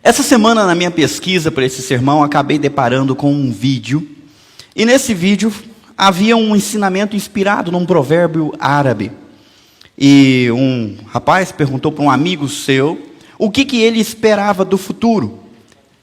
Essa semana, na minha pesquisa para esse sermão, acabei deparando com um vídeo. E nesse vídeo havia um ensinamento inspirado num provérbio árabe. E um rapaz perguntou para um amigo seu o que ele esperava do futuro.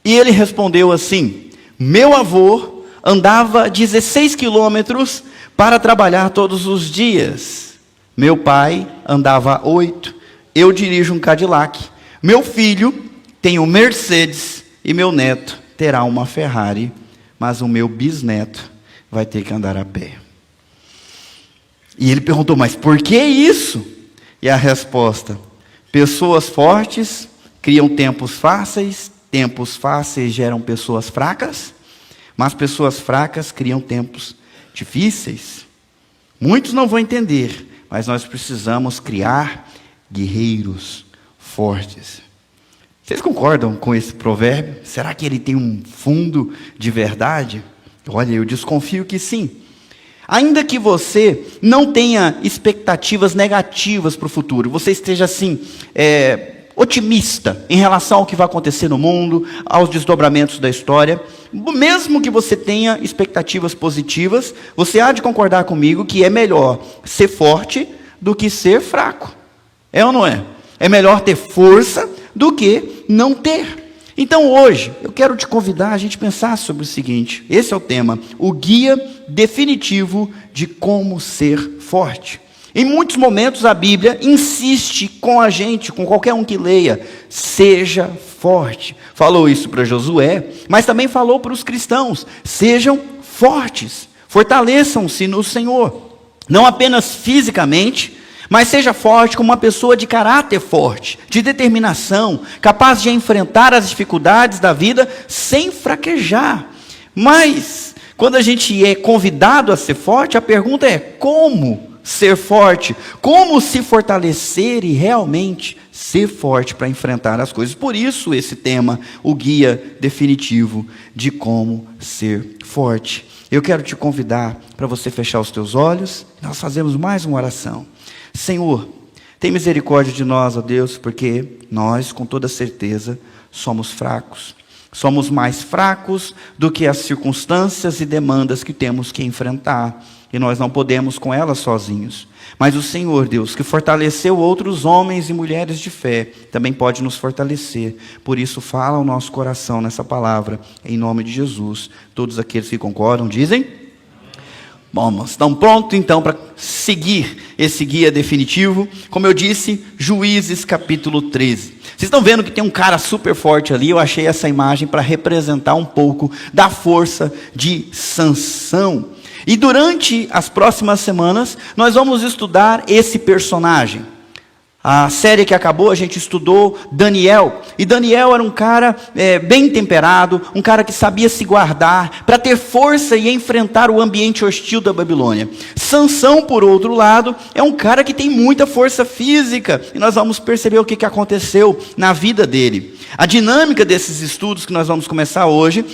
E ele respondeu assim: meu avô andava 16 quilômetros para trabalhar todos os dias. Meu pai andava 8. Eu dirijo um Cadillac. Meu filho tem um Mercedes e meu neto terá uma Ferrari, mas o meu bisneto vai ter que andar a pé. E ele perguntou: mas por que isso? E a resposta: pessoas fortes criam tempos fáceis geram pessoas fracas, mas pessoas fracas criam tempos difíceis. Muitos não vão entender, mas nós precisamos criar guerreiros fortes. Vocês concordam com esse provérbio? Será que ele tem um fundo de verdade? Olha, eu desconfio que sim. Ainda que você não tenha expectativas negativas para o futuro, você esteja assim, otimista em relação ao que vai acontecer no mundo, aos desdobramentos da história, mesmo que você tenha expectativas positivas, você há de concordar comigo que é melhor ser forte do que ser fraco. É ou não é? É melhor ter força do que não ter. Então hoje, eu quero te convidar a gente pensar sobre o seguinte: esse é o tema, o guia definitivo de como ser forte. Em muitos momentos a Bíblia insiste com a gente, com qualquer um que leia: seja forte. Falou isso para Josué, mas também falou para os cristãos: sejam fortes, fortaleçam-se no Senhor. Não apenas fisicamente, mas seja forte como uma pessoa de caráter forte, de determinação, capaz de enfrentar as dificuldades da vida sem fraquejar. Mas, quando a gente é convidado a ser forte, a pergunta é: como ser forte? Como se fortalecer e realmente ser forte para enfrentar as coisas? Por isso esse tema, o guia definitivo de como ser forte. Eu quero te convidar para você fechar os teus olhos. Nós fazemos mais uma oração. Senhor, tem misericórdia de nós, ó Deus, porque nós, com toda certeza, somos fracos. Somos mais fracos do que as circunstâncias e demandas que temos que enfrentar. E nós não podemos com elas sozinhos. Mas o Senhor, Deus, que fortaleceu outros homens e mulheres de fé, também pode nos fortalecer. Por isso, fala ao nosso coração nessa palavra, em nome de Jesus. Todos aqueles que concordam, dizem? Bom, nós estamos prontos então para seguir esse guia definitivo. Como eu disse, Juízes capítulo 13. Vocês estão vendo que tem um cara super forte ali. Eu achei essa imagem para representar um pouco da força de Sansão. E durante as próximas semanas, nós vamos estudar esse personagem. A série que acabou, a gente estudou Daniel. E Daniel era um cara bem temperado, um cara que sabia se guardar, para ter força e enfrentar o ambiente hostil da Babilônia. Sansão, por outro lado, é um cara que tem muita força física. E nós vamos perceber o que aconteceu na vida dele. A dinâmica desses estudos que nós vamos começar hoje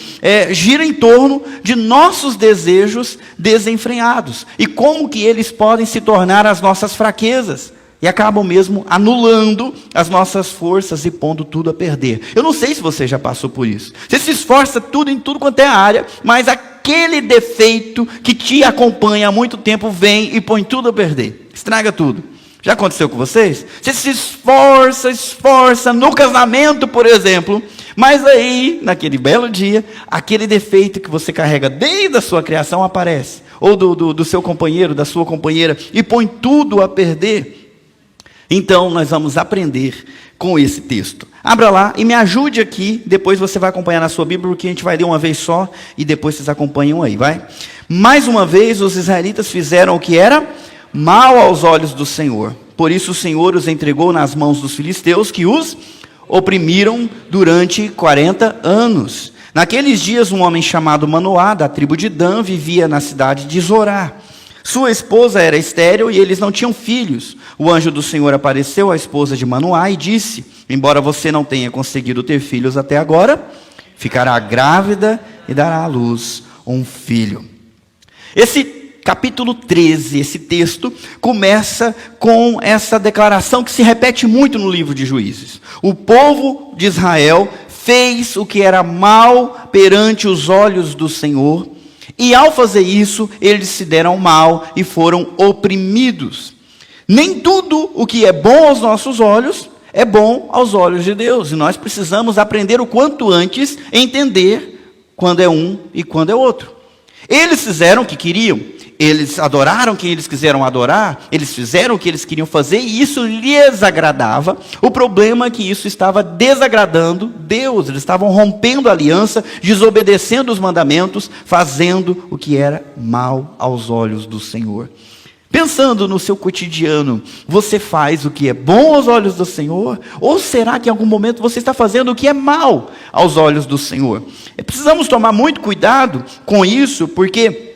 gira em torno de nossos desejos desenfreados. E como que eles podem se tornar as nossas fraquezas. E acabam mesmo anulando as nossas forças e pondo tudo a perder. Eu não sei se você já passou por isso. Você se esforça em tudo quanto é área, mas aquele defeito que te acompanha há muito tempo vem e põe tudo a perder. Estraga tudo. Já aconteceu com vocês? Você se esforça no casamento, por exemplo, mas aí, naquele belo dia, aquele defeito que você carrega desde a sua criação aparece. Ou do seu companheiro, da sua companheira, e põe tudo a perder. Então, nós vamos aprender com esse texto. Abra lá e me ajude aqui, depois você vai acompanhar na sua Bíblia, porque a gente vai ler uma vez só, e depois vocês acompanham aí, vai? Mais uma vez, os israelitas fizeram o que era mal aos olhos do Senhor. Por isso o Senhor os entregou nas mãos dos filisteus, que os oprimiram durante 40 anos. Naqueles dias, um homem chamado Manoá, da tribo de Dan, vivia na cidade de Zorá. Sua esposa era estéril e eles não tinham filhos. O anjo do Senhor apareceu à esposa de Manoá e disse: embora você não tenha conseguido ter filhos até agora, ficará grávida e dará à luz um filho. Esse capítulo 13, esse texto, começa com essa declaração que se repete muito no livro de Juízes. O povo de Israel fez o que era mal perante os olhos do Senhor, e ao fazer isso, eles se deram mal e foram oprimidos. Nem tudo o que é bom aos nossos olhos é bom aos olhos de Deus, e nós precisamos aprender o quanto antes entender quando é um e quando é outro. Eles fizeram o que queriam, eles adoraram quem eles quiseram adorar, eles fizeram o que eles queriam fazer e isso lhes agradava. O problema é que isso estava desagradando Deus, eles estavam rompendo a aliança, desobedecendo os mandamentos, fazendo o que era mal aos olhos do Senhor. Pensando no seu cotidiano, você faz o que é bom aos olhos do Senhor? Ou será que em algum momento você está fazendo o que é mal aos olhos do Senhor? Precisamos tomar muito cuidado com isso, porque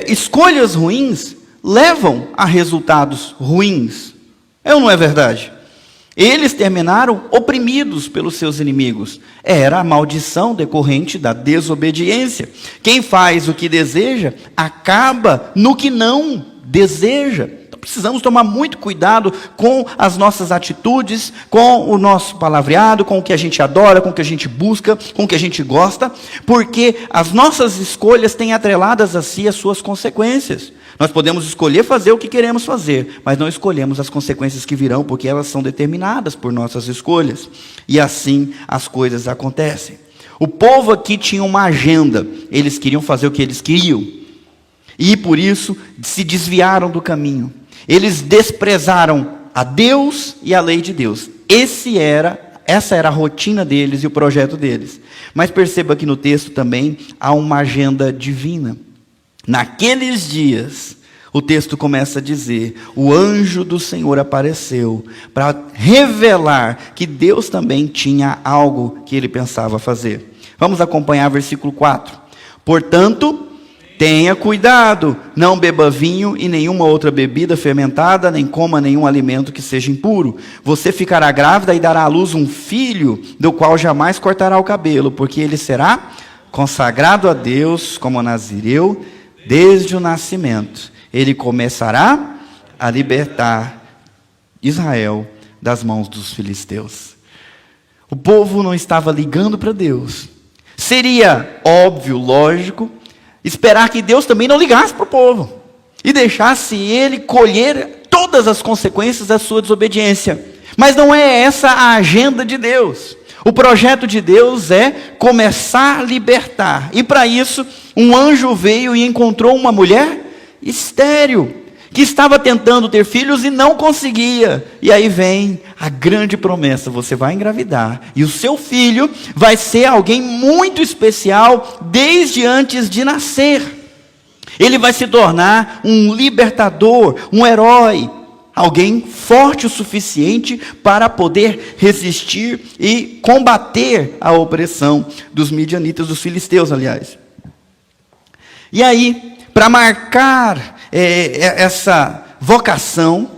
escolhas ruins levam a resultados ruins. É ou não é verdade? Eles terminaram oprimidos pelos seus inimigos. Era a maldição decorrente da desobediência. Quem faz o que deseja, acaba no que não deseja. Então precisamos tomar muito cuidado com as nossas atitudes, com o nosso palavreado, com o que a gente adora, com o que a gente busca, com o que a gente gosta, porque as nossas escolhas têm atreladas a si as suas consequências. Nós podemos escolher fazer o que queremos fazer, mas não escolhemos as consequências que virão, porque elas são determinadas por nossas escolhas. E assim as coisas acontecem. O povo aqui tinha uma agenda, eles queriam fazer o que eles queriam. E por isso se desviaram do caminho. Eles desprezaram a Deus e a lei de Deus. Essa era a rotina deles e o projeto deles. Mas perceba que no texto também há uma agenda divina. Naqueles dias, o texto começa a dizer, o anjo do Senhor apareceu para revelar que Deus também tinha algo que ele pensava fazer. Vamos acompanhar versículo 4. Portanto, tenha cuidado, não beba vinho e nenhuma outra bebida fermentada, nem coma nenhum alimento que seja impuro. Você ficará grávida e dará à luz um filho, do qual jamais cortará o cabelo, porque ele será consagrado a Deus como nazireu desde o nascimento. Ele começará a libertar Israel das mãos dos filisteus. O povo não estava ligando para Deus. Seria óbvio, lógico, esperar que Deus também não ligasse para o povo e deixasse ele colher todas as consequências da sua desobediência. Mas não é essa a agenda de Deus. O projeto de Deus é começar a libertar. E para isso, um anjo veio e encontrou uma mulher estéril, que estava tentando ter filhos e não conseguia. E aí vem a grande promessa: você vai engravidar, e o seu filho vai ser alguém muito especial desde antes de nascer. Ele vai se tornar um libertador, um herói, alguém forte o suficiente para poder resistir e combater a opressão dos midianitas, dos filisteus, aliás. E aí, para marcar essa vocação,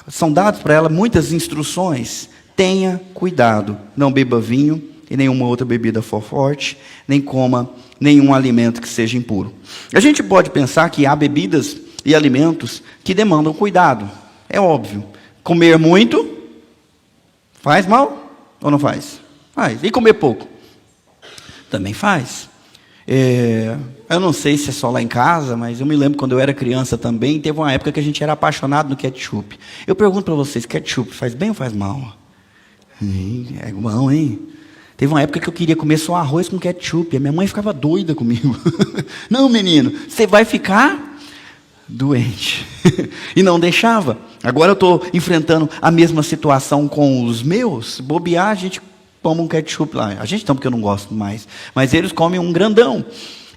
são dadas para ela muitas instruções. Tenha cuidado, não beba vinho e nenhuma outra bebida forte, nem coma nenhum alimento que seja impuro. A gente pode pensar que há bebidas e alimentos que demandam cuidado. É óbvio. Comer muito faz mal ou não faz? Faz. E comer pouco? Também faz. Eu não sei se é só lá em casa, mas eu me lembro quando eu era criança também, teve uma época que a gente era apaixonado no ketchup. Eu pergunto para vocês, ketchup faz bem ou faz mal? É bom, hein? Teve uma época que eu queria comer só arroz com ketchup, e a minha mãe ficava doida comigo. Não, menino, você vai ficar doente. E não deixava. Agora eu estou enfrentando a mesma situação com os meus. Bobear, a gente toma um ketchup lá. A gente não, porque eu não gosto mais. Mas eles comem um grandão.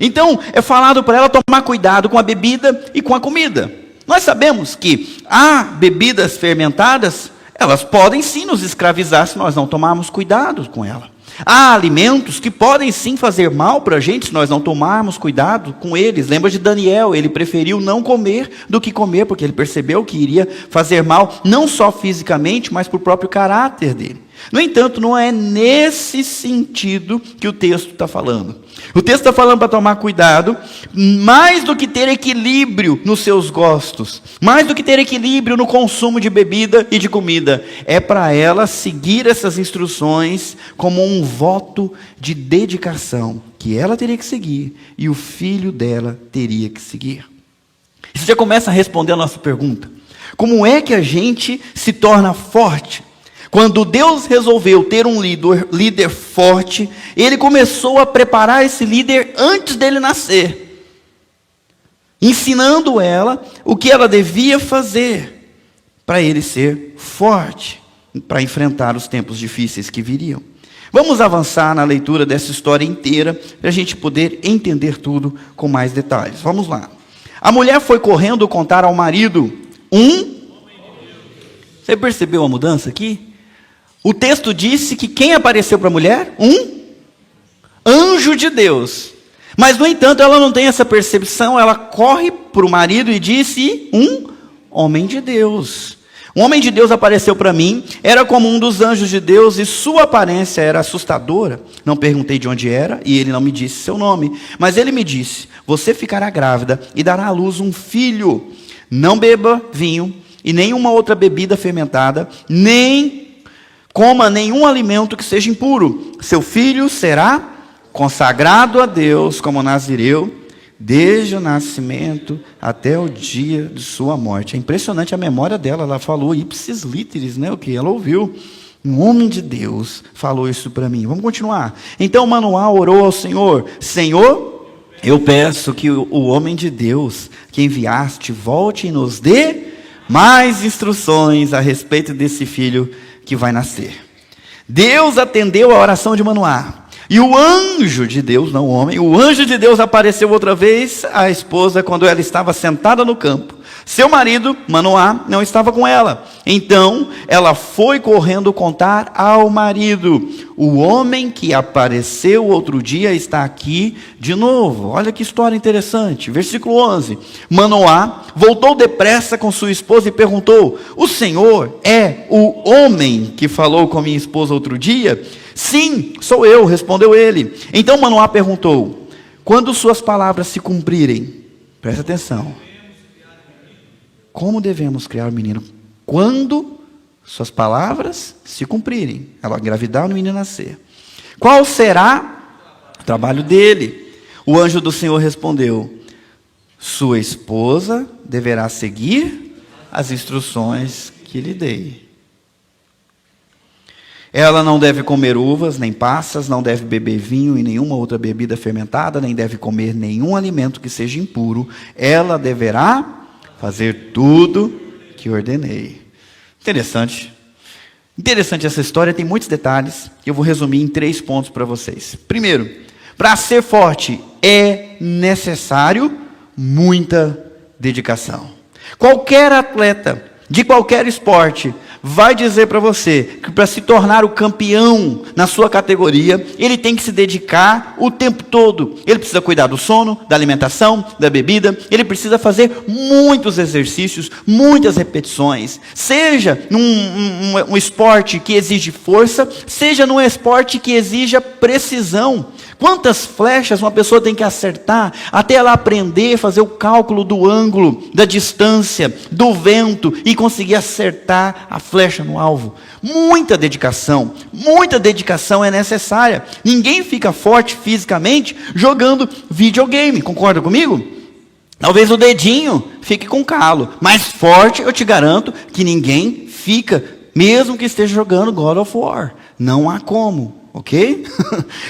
Então, é falado para ela tomar cuidado com a bebida e com a comida. Nós sabemos que há bebidas fermentadas, elas podem sim nos escravizar se nós não tomarmos cuidado com ela. Há alimentos que podem sim fazer mal para a gente se nós não tomarmos cuidado com eles. Lembra de Daniel, ele preferiu não comer do que comer, porque ele percebeu que iria fazer mal, não só fisicamente, mas para o próprio caráter dele. No entanto, não é nesse sentido que o texto está falando. O texto está falando para tomar cuidado, mais do que ter equilíbrio nos seus gostos, mais do que ter equilíbrio no consumo de bebida e de comida, é para ela seguir essas instruções como um voto de dedicação, que ela teria que seguir e o filho dela teria que seguir. Isso já começa a responder a nossa pergunta: como é que a gente se torna forte? Quando Deus resolveu ter um líder forte, Ele começou a preparar esse líder antes dele nascer, ensinando ela o que ela devia fazer para ele ser forte, para enfrentar os tempos difíceis que viriam. Vamos avançar na leitura dessa história inteira, para a gente poder entender tudo com mais detalhes. Vamos lá. A mulher foi correndo contar ao marido Você percebeu a mudança aqui? O texto disse que quem apareceu para a mulher? Um anjo de Deus. Mas, no entanto, ela não tem essa percepção, ela corre para o marido e disse: um homem de Deus. Um homem de Deus apareceu para mim, era como um dos anjos de Deus e sua aparência era assustadora. Não perguntei de onde era e ele não me disse seu nome. Mas ele me disse: você ficará grávida e dará à luz um filho. Não beba vinho e nenhuma outra bebida fermentada, nem coma nenhum alimento que seja impuro. Seu filho será consagrado a Deus como nazireu, desde o nascimento até o dia de sua morte. É impressionante a memória dela. Ela falou ipsis literis, né? O que ela ouviu. Um homem de Deus falou isso para mim. Vamos continuar. Então Manoá orou ao Senhor: Senhor, eu peço que o homem de Deus que enviaste volte e nos dê mais instruções a respeito desse filho que vai nascer. Deus atendeu a oração de Manoá. E o anjo de Deus, não o homem, o anjo de Deus apareceu outra vez à esposa quando ela estava sentada no campo. Seu marido, Manoá, não estava com ela. Então, ela foi correndo contar ao marido: o homem que apareceu outro dia está aqui de novo. Olha que história interessante. Versículo 11. Manoá voltou depressa com sua esposa e perguntou: o Senhor é o homem que falou com minha esposa outro dia? Sim, sou eu, respondeu ele. Então Manoá perguntou: quando suas palavras se cumprirem, presta atenção, como devemos criar o menino? Quando suas palavras se cumprirem, ela engravidar e o menino nascer. Qual será o trabalho dele? O anjo do Senhor respondeu: sua esposa deverá seguir as instruções que lhe dei. Ela não deve comer uvas, nem passas, não deve beber vinho e nenhuma outra bebida fermentada, nem deve comer nenhum alimento que seja impuro. Ela deverá fazer tudo que ordenei. Interessante. Interessante essa história, tem muitos detalhes, que eu vou resumir em 3 pontos para vocês. Primeiro, para ser forte é necessário muita dedicação. Qualquer atleta de qualquer esporte vai dizer para você que para se tornar o campeão na sua categoria, ele tem que se dedicar o tempo todo. Ele precisa cuidar do sono, da alimentação, da bebida. Ele precisa fazer muitos exercícios, muitas repetições. Seja num esporte que exige força, seja num esporte que exija precisão. Quantas flechas uma pessoa tem que acertar até ela aprender a fazer o cálculo do ângulo, da distância, do vento e conseguir acertar a flecha no alvo? Muita dedicação é necessária. Ninguém fica forte fisicamente jogando videogame, concorda comigo? Talvez o dedinho fique com calo, mas forte eu te garanto que ninguém fica, mesmo que esteja jogando God of War. Não há como. Ok?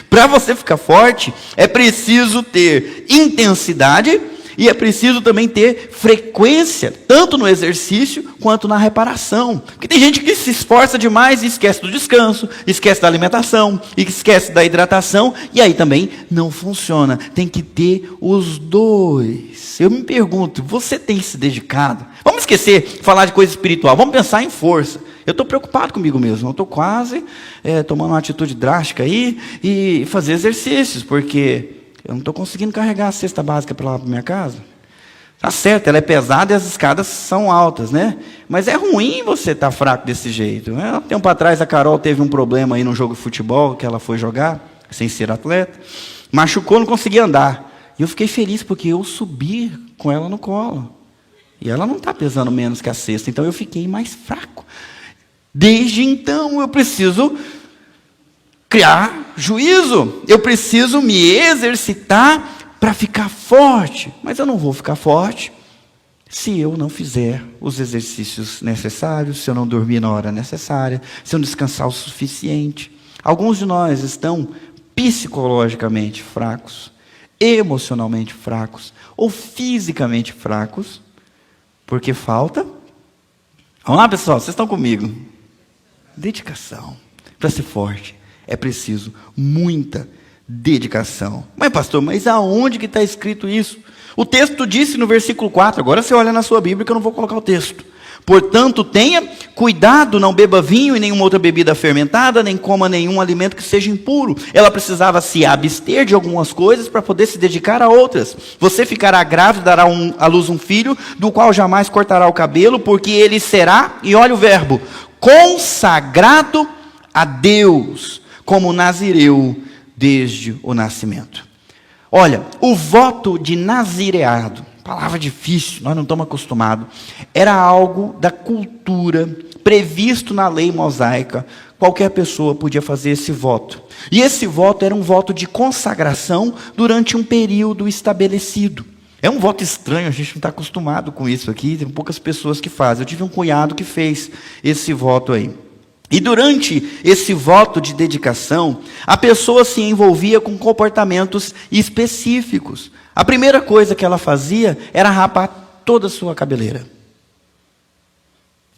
Para você ficar forte, é preciso ter intensidade e é preciso também ter frequência, tanto no exercício quanto na reparação. Porque tem gente que se esforça demais e esquece do descanso, esquece da alimentação, esquece da hidratação, e aí também não funciona. Tem que ter os dois. Eu me pergunto, você tem se dedicado? Vamos esquecer de falar de coisa espiritual, vamos pensar em força. Eu estou preocupado comigo mesmo, eu estou quase tomando uma atitude drástica aí e fazer exercícios, porque eu não estou conseguindo carregar a cesta básica para lá para minha casa. Tá certo, ela é pesada e as escadas são altas, né? Mas é ruim você estar fraco desse jeito. Um tempo atrás a Carol teve um problema aí no jogo de futebol que ela foi jogar, sem ser atleta, machucou, não conseguia andar. E eu fiquei feliz porque eu subi com ela no colo. E ela não está pesando menos que a cesta, então eu fiquei mais fraco. Desde então eu preciso criar juízo. Eu preciso me exercitar para ficar forte. Mas eu não vou ficar forte se eu não fizer os exercícios necessários, se eu não dormir na hora necessária, se eu não descansar o suficiente. Alguns de nós estão psicologicamente fracos, emocionalmente fracos ou fisicamente fracos, porque falta... Vamos lá, pessoal, vocês estão comigo? Dedicação. Para ser forte, é preciso muita dedicação. Mas pastor, mas aonde que está escrito isso? O texto disse no versículo 4, agora você olha na sua Bíblia que eu não vou colocar o texto. Portanto, tenha cuidado, não beba vinho e nenhuma outra bebida fermentada, nem coma nenhum alimento que seja impuro. Ela precisava se abster de algumas coisas para poder se dedicar a outras. Você ficará grávida, dará à luz um filho, do qual jamais cortará o cabelo, porque ele será, e olha o verbo, consagrado a Deus, como nazireu desde o nascimento. Olha, o voto de nazireado, palavra difícil, nós não estamos acostumados, era algo da cultura, previsto na lei mosaica. Qualquer pessoa podia fazer esse voto. E esse voto era um voto de consagração durante um período estabelecido. É um voto estranho, a gente não está acostumado com isso aqui, tem poucas pessoas que fazem. Eu tive um cunhado que fez esse voto aí. E durante esse voto de dedicação, a pessoa se envolvia com comportamentos específicos. A primeira coisa que ela fazia era rapar toda a sua cabeleira.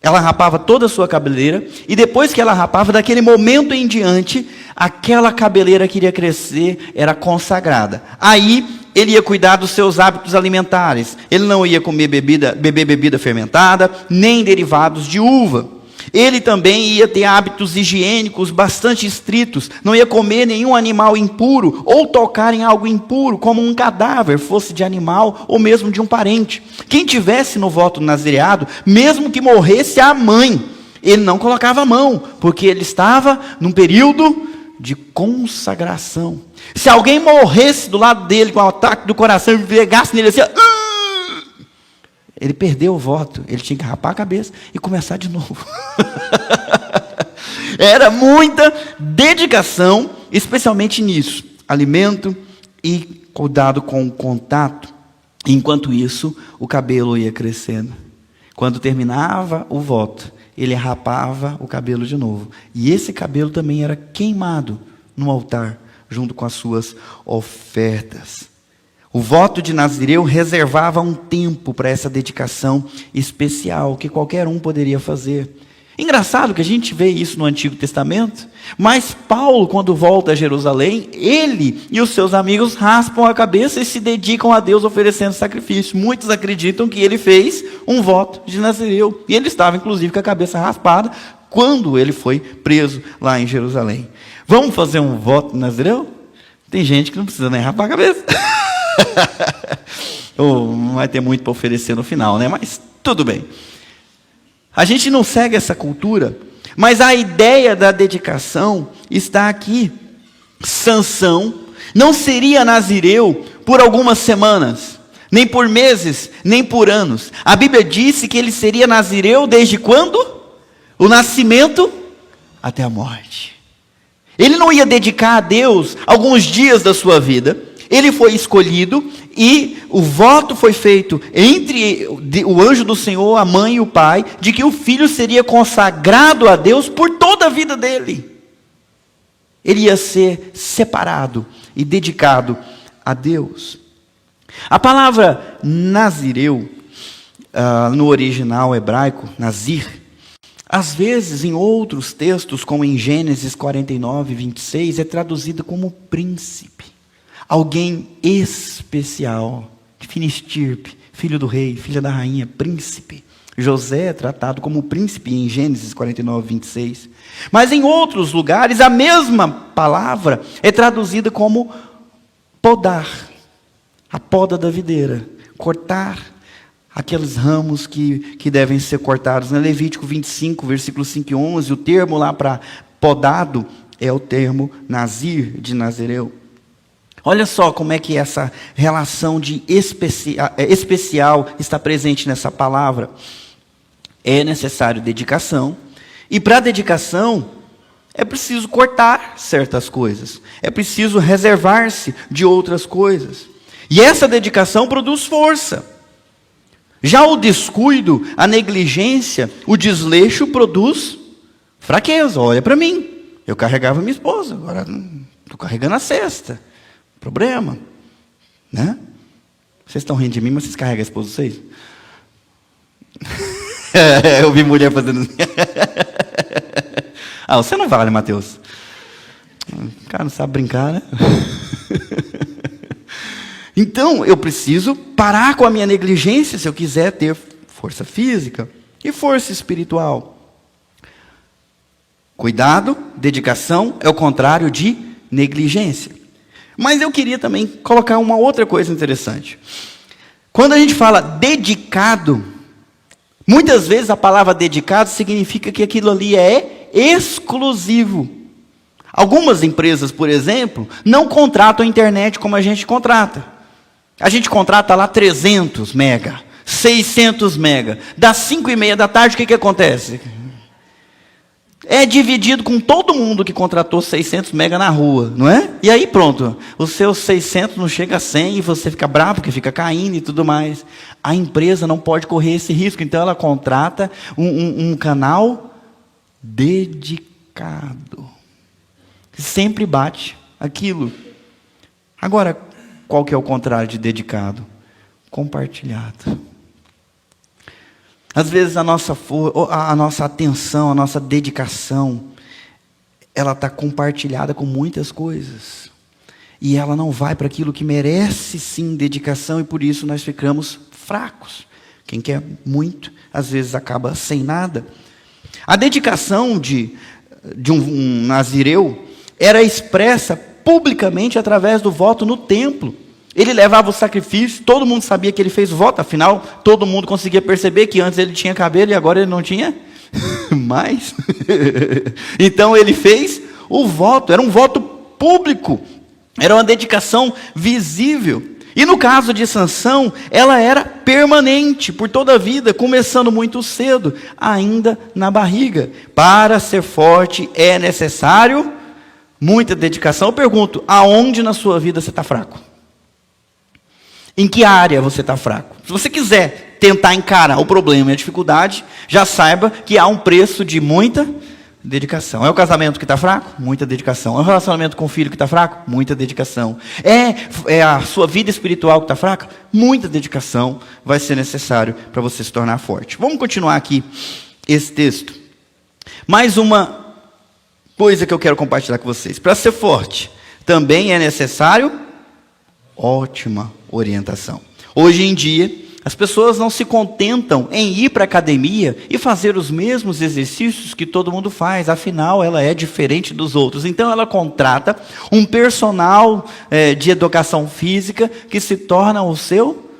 Ela rapava toda a sua cabeleira, e depois que ela rapava, daquele momento em diante, aquela cabeleira que iria crescer era consagrada. Aí, ele ia cuidar dos seus hábitos alimentares. Ele não ia beber bebida fermentada, nem derivados de uva. Ele também ia ter hábitos higiênicos bastante estritos. Não ia comer nenhum animal impuro ou tocar em algo impuro, como um cadáver, fosse de animal ou mesmo de um parente. Quem tivesse no voto nazireado, mesmo que morresse a mãe, ele não colocava a mão, porque ele estava num período de consagração. Se alguém morresse do lado dele com um ataque do coração e pegasse nele assim, ele perdeu o voto, ele tinha que rapar a cabeça e começar de novo. Era muita dedicação, especialmente nisso, alimento e cuidado com o contato. Enquanto isso, o cabelo ia crescendo. Quando terminava o voto, ele rapava o cabelo de novo. E esse cabelo também era queimado no altar, junto com as suas ofertas. O voto de Nazireu reservava um tempo para essa dedicação especial, que qualquer um poderia fazer. Engraçado que a gente vê isso no Antigo Testamento, mas Paulo, quando volta a Jerusalém, ele e os seus amigos raspam a cabeça e se dedicam a Deus oferecendo sacrifício. Muitos acreditam que ele fez um voto de Nazireu, e ele estava inclusive com a cabeça raspada quando ele foi preso lá em Jerusalém. Vamos fazer um voto de Nazireu? Tem gente que não precisa nem rapar a cabeça. Não vai ter muito para oferecer no final, né? Mas tudo bem. A gente não segue essa cultura, mas a ideia da dedicação está aqui. Sansão não seria nazireu por algumas semanas, nem por meses, nem por anos. A Bíblia disse que ele seria nazireu desde quando? O nascimento até a morte. Ele não ia dedicar a Deus alguns dias da sua vida. Ele foi escolhido e o voto foi feito entre o anjo do Senhor, a mãe e o pai, de que o filho seria consagrado a Deus por toda a vida dele. Ele ia ser separado e dedicado a Deus. A palavra nazireu, no original hebraico, nazir, às vezes em outros textos, como em Gênesis 49, 26, é traduzida como príncipe. Alguém especial, de fina estirpe, filho do rei, filha da rainha, príncipe. José é tratado como príncipe em Gênesis 49, 26. Mas em outros lugares, a mesma palavra é traduzida como podar, a poda da videira, cortar aqueles ramos que devem ser cortados. No Levítico 25, versículo 5 e 11, o termo lá para podado é o termo nazir, de Nazireu. Olha só como é que essa relação de especial está presente nessa palavra. É necessário dedicação. E para dedicação, é preciso cortar certas coisas. É preciso reservar-se de outras coisas. E essa dedicação produz força. Já o descuido, a negligência, o desleixo produz fraqueza. Olha para mim. Eu carregava minha esposa, agora estou carregando a cesta. Problema, né? Vocês estão rindo de mim, mas vocês carregam a esposa de vocês? Eu vi mulher fazendo assim. Você não vale, Mateus. O cara não sabe brincar, né? Então, eu preciso parar com a minha negligência se eu quiser ter força física e força espiritual. Cuidado, dedicação é o contrário de negligência. Mas eu queria também colocar uma outra coisa interessante. Quando a gente fala dedicado, muitas vezes a palavra dedicado significa que aquilo ali é exclusivo. Algumas empresas, por exemplo, não contratam a internet como a gente contrata. A gente contrata lá 300 mega, 600 mega. Das 5:30 da tarde, o que acontece? É dividido com todo mundo que contratou 600 mega na rua, não é? E aí pronto, os seus 600 não chega a 100 e você fica bravo porque fica caindo e tudo mais. A empresa não pode correr esse risco, então ela contrata um canal dedicado. Sempre bate aquilo. Agora, qual que é o contrário de dedicado? Compartilhado. Às vezes a nossa atenção, a nossa dedicação, ela está compartilhada com muitas coisas. E ela não vai para aquilo que merece sim dedicação, e por isso nós ficamos fracos. Quem quer muito, às vezes acaba sem nada. A dedicação de um nazireu era expressa publicamente através do voto no templo. Ele levava o sacrifício, todo mundo sabia que ele fez o voto, afinal, todo mundo conseguia perceber que antes ele tinha cabelo e agora ele não tinha mais. Então ele fez o voto, era um voto público, era uma dedicação visível. E no caso de Sansão, ela era permanente, por toda a vida, começando muito cedo, ainda na barriga. Para ser forte é necessário muita dedicação. Eu pergunto, aonde na sua vida você está fraco? Em que área você está fraco? Se você quiser tentar encarar o problema e a dificuldade, já saiba que há um preço de muita dedicação. É o casamento que está fraco? Muita dedicação. É o relacionamento com o filho que está fraco? Muita dedicação. É a sua vida espiritual que está fraca? Muita dedicação vai ser necessário para você se tornar forte. Vamos continuar aqui esse texto. Mais uma coisa que eu quero compartilhar com vocês. Para ser forte, também é necessário ótima orientação. Hoje em dia, as pessoas não se contentam em ir para a academia e fazer os mesmos exercícios que todo mundo faz, afinal ela é diferente dos outros. Então ela contrata um personal de educação física que se torna o seu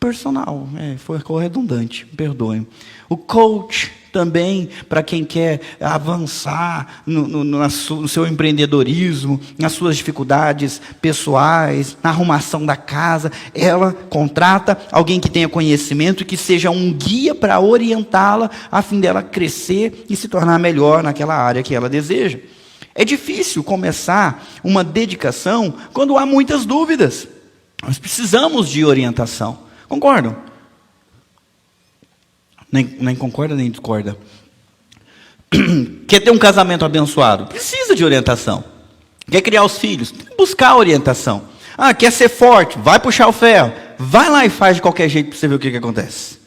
personal. Ficou redundante, perdoem. O coach também, para quem quer avançar no seu empreendedorismo, nas suas dificuldades pessoais, na arrumação da casa, ela contrata alguém que tenha conhecimento e que seja um guia para orientá-la, a fim dela crescer e se tornar melhor naquela área que ela deseja. É difícil começar uma dedicação quando há muitas dúvidas. Nós precisamos de orientação. Concordam? Nem concorda, nem discorda. Quer ter um casamento abençoado? Precisa de orientação. Quer criar os filhos? Tem que buscar orientação. Quer ser forte? Vai puxar o ferro. Vai lá e faz de qualquer jeito para você ver o que acontece.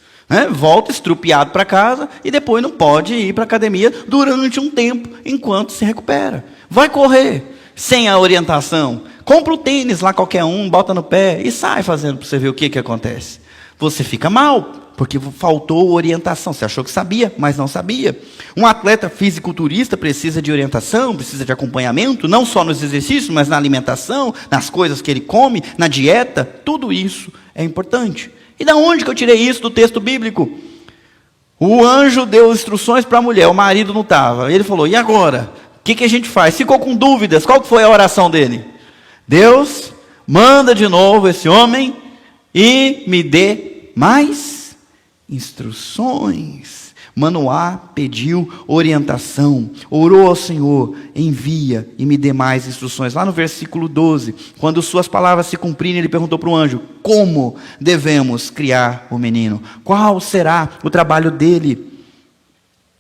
Volta estrupiado para casa e depois não pode ir para a academia durante um tempo, enquanto se recupera. Vai correr sem a orientação. Compra o tênis lá qualquer um, bota no pé e sai fazendo para você ver o que acontece. Você fica mal, porque faltou orientação. Você achou que sabia, mas não sabia. Um atleta fisiculturista precisa de orientação, precisa de acompanhamento, não só nos exercícios, mas na alimentação, nas coisas que ele come, na dieta. Tudo isso é importante. E da onde que eu tirei isso do texto bíblico? O anjo deu instruções para a mulher, o marido não estava. Ele falou, e agora? O que a gente faz? Ficou com dúvidas. Qual foi a oração dele? Deus, manda de novo esse homem e me dê mais instruções. Manoá pediu orientação, orou ao Senhor, envia e me dê mais instruções. Lá no versículo 12, quando suas palavras se cumprirem, ele perguntou para o anjo: como devemos criar o menino? Qual será o trabalho dele?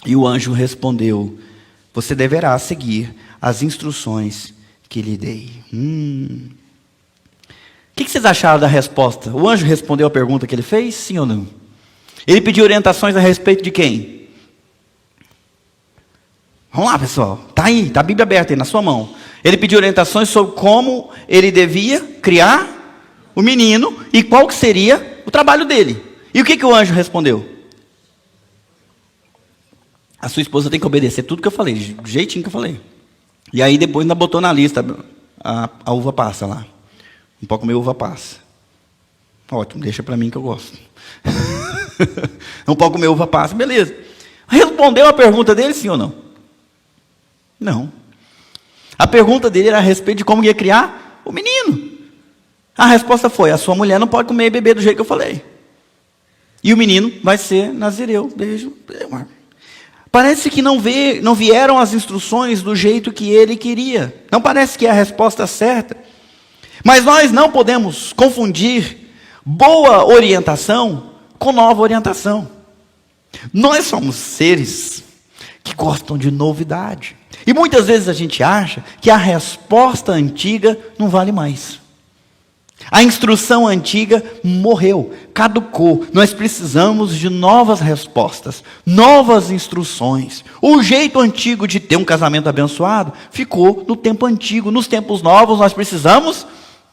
E o anjo respondeu: você deverá seguir as instruções que lhe dei. O que vocês acharam da resposta? O anjo respondeu a pergunta que ele fez, sim ou não? Ele pediu orientações a respeito de quem? Vamos lá, pessoal. Está aí, está a Bíblia aberta aí na sua mão. Ele pediu orientações sobre como ele devia criar o menino e qual que seria o trabalho dele. E o que o anjo respondeu? A sua esposa tem que obedecer tudo que eu falei, do jeitinho que eu falei. E aí depois ainda botou na lista a uva passa lá. Não pode comer uva passa. Ótimo, deixa para mim que eu gosto. Não pode comer uva passa, beleza. Respondeu a pergunta dele, sim ou não? Não. A pergunta dele era a respeito de como ia criar o menino. A resposta foi: a sua mulher não pode comer e beber do jeito que eu falei. E o menino vai ser nazireu. Beijo. Parece que não vieram as instruções do jeito que ele queria. Não parece que é a resposta certa. Mas nós não podemos confundir boa orientação com nova orientação. Nós somos seres que gostam de novidade. E muitas vezes a gente acha que a resposta antiga não vale mais. A instrução antiga morreu, caducou. Nós precisamos de novas respostas, novas instruções. O jeito antigo de ter um casamento abençoado ficou no tempo antigo. Nos tempos novos nós precisamos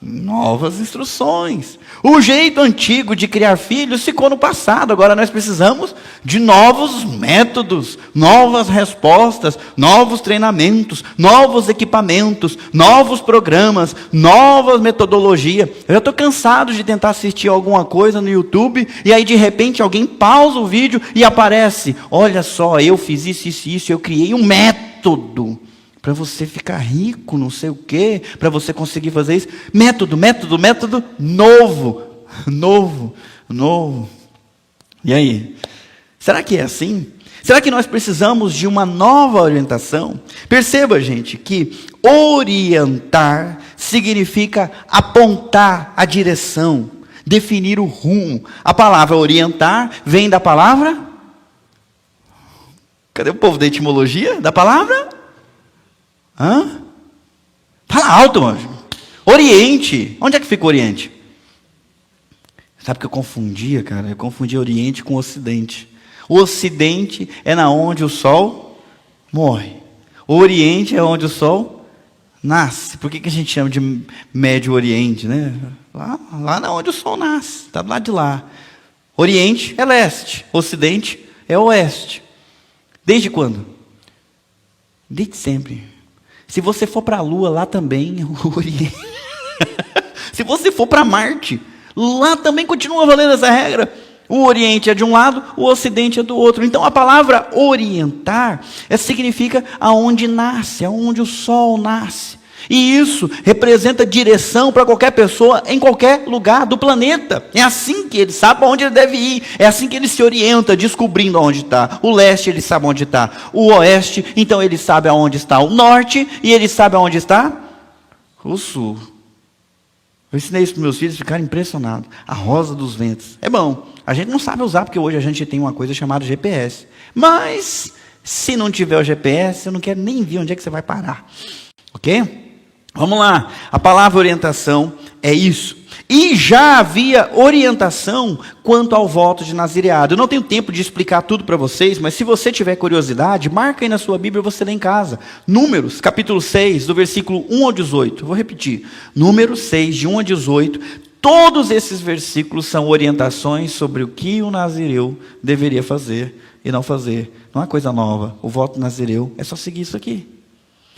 novas instruções. O jeito antigo de criar filhos ficou no passado. Agora nós precisamos de novos métodos, novas respostas, novos treinamentos, novos equipamentos, novos programas, novas metodologias. Eu já estou cansado de tentar assistir alguma coisa no YouTube e aí de repente alguém pausa o vídeo e aparece: olha só, eu fiz isso, eu criei um método para você ficar rico, não sei o quê, para você conseguir fazer isso. Método novo. E aí? Será que é assim? Será que nós precisamos de uma nova orientação? Perceba, gente, que orientar significa apontar a direção, definir o rumo. A palavra orientar vem da palavra... Cadê o povo da etimologia? Da palavra... Fala alto, anjo. Oriente. Onde é que fica o Oriente? Sabe que eu confundia, cara? Eu confundia Oriente com Ocidente. O Ocidente é na onde o sol morre. O Oriente é onde o sol nasce. Por que a gente chama de Médio Oriente, né? Lá na onde o sol nasce. Está do lado de lá. Oriente é leste. Ocidente é oeste. Desde quando? Desde sempre. Se você for para a Lua, lá também o Oriente. Se você for para Marte, lá também continua valendo essa regra. O Oriente é de um lado, o Ocidente é do outro. Então a palavra orientar significa aonde nasce, aonde o sol nasce. E isso representa direção para qualquer pessoa em qualquer lugar do planeta. É assim que ele sabe para onde ele deve ir. É assim que ele se orienta, descobrindo onde está. O leste ele sabe onde está. O oeste, então ele sabe aonde está. O norte, e ele sabe aonde está o sul. Eu ensinei isso para meus filhos, ficaram impressionados. A rosa dos ventos. É bom. A gente não sabe usar, porque hoje a gente tem uma coisa chamada GPS. Mas, se não tiver o GPS, eu não quero nem ver onde é que você vai parar. Ok? Vamos lá, a palavra orientação é isso. E já havia orientação quanto ao voto de nazireado. Eu não tenho tempo de explicar tudo para vocês, mas se você tiver curiosidade, marca aí na sua Bíblia, você lê em casa. Números, capítulo 6, do versículo 1 ao 18. Vou repetir. Números 6, de 1 a 18. Todos esses versículos são orientações sobre o que o nazireu deveria fazer e não fazer. Não é coisa nova. O voto nazireu é só seguir isso aqui.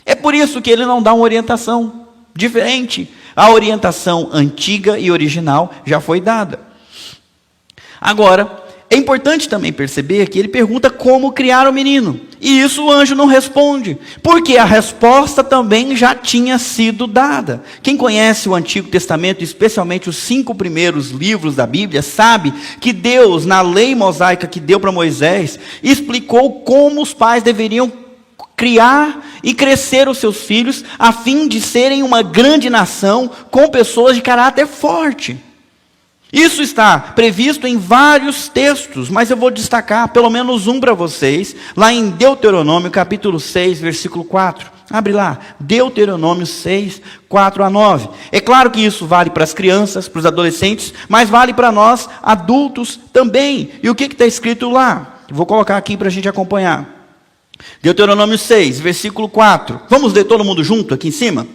É por isso que ele não dá uma orientação diferente. A orientação antiga e original já foi dada. Agora, É importante também perceber que ele pergunta como criar o menino. E isso o anjo não responde, porque a resposta também já tinha sido dada. Quem conhece o Antigo Testamento, especialmente os 5 primeiros livros da Bíblia, sabe que Deus, na lei mosaica que deu para Moisés, explicou como os pais deveriam criar e crescer os seus filhos, a fim de serem uma grande nação com pessoas de caráter forte. Isso está previsto em vários textos, mas eu vou destacar pelo menos um para vocês, lá em Deuteronômio capítulo 6, versículo 4. Abre lá, Deuteronômio 6, 4 a 9. É claro que isso vale para as crianças, para os adolescentes, mas vale para nós adultos também. E o que está escrito lá? Vou colocar aqui para a gente acompanhar. Deuteronômio 6, versículo 4. Vamos ler todo mundo junto aqui em cima?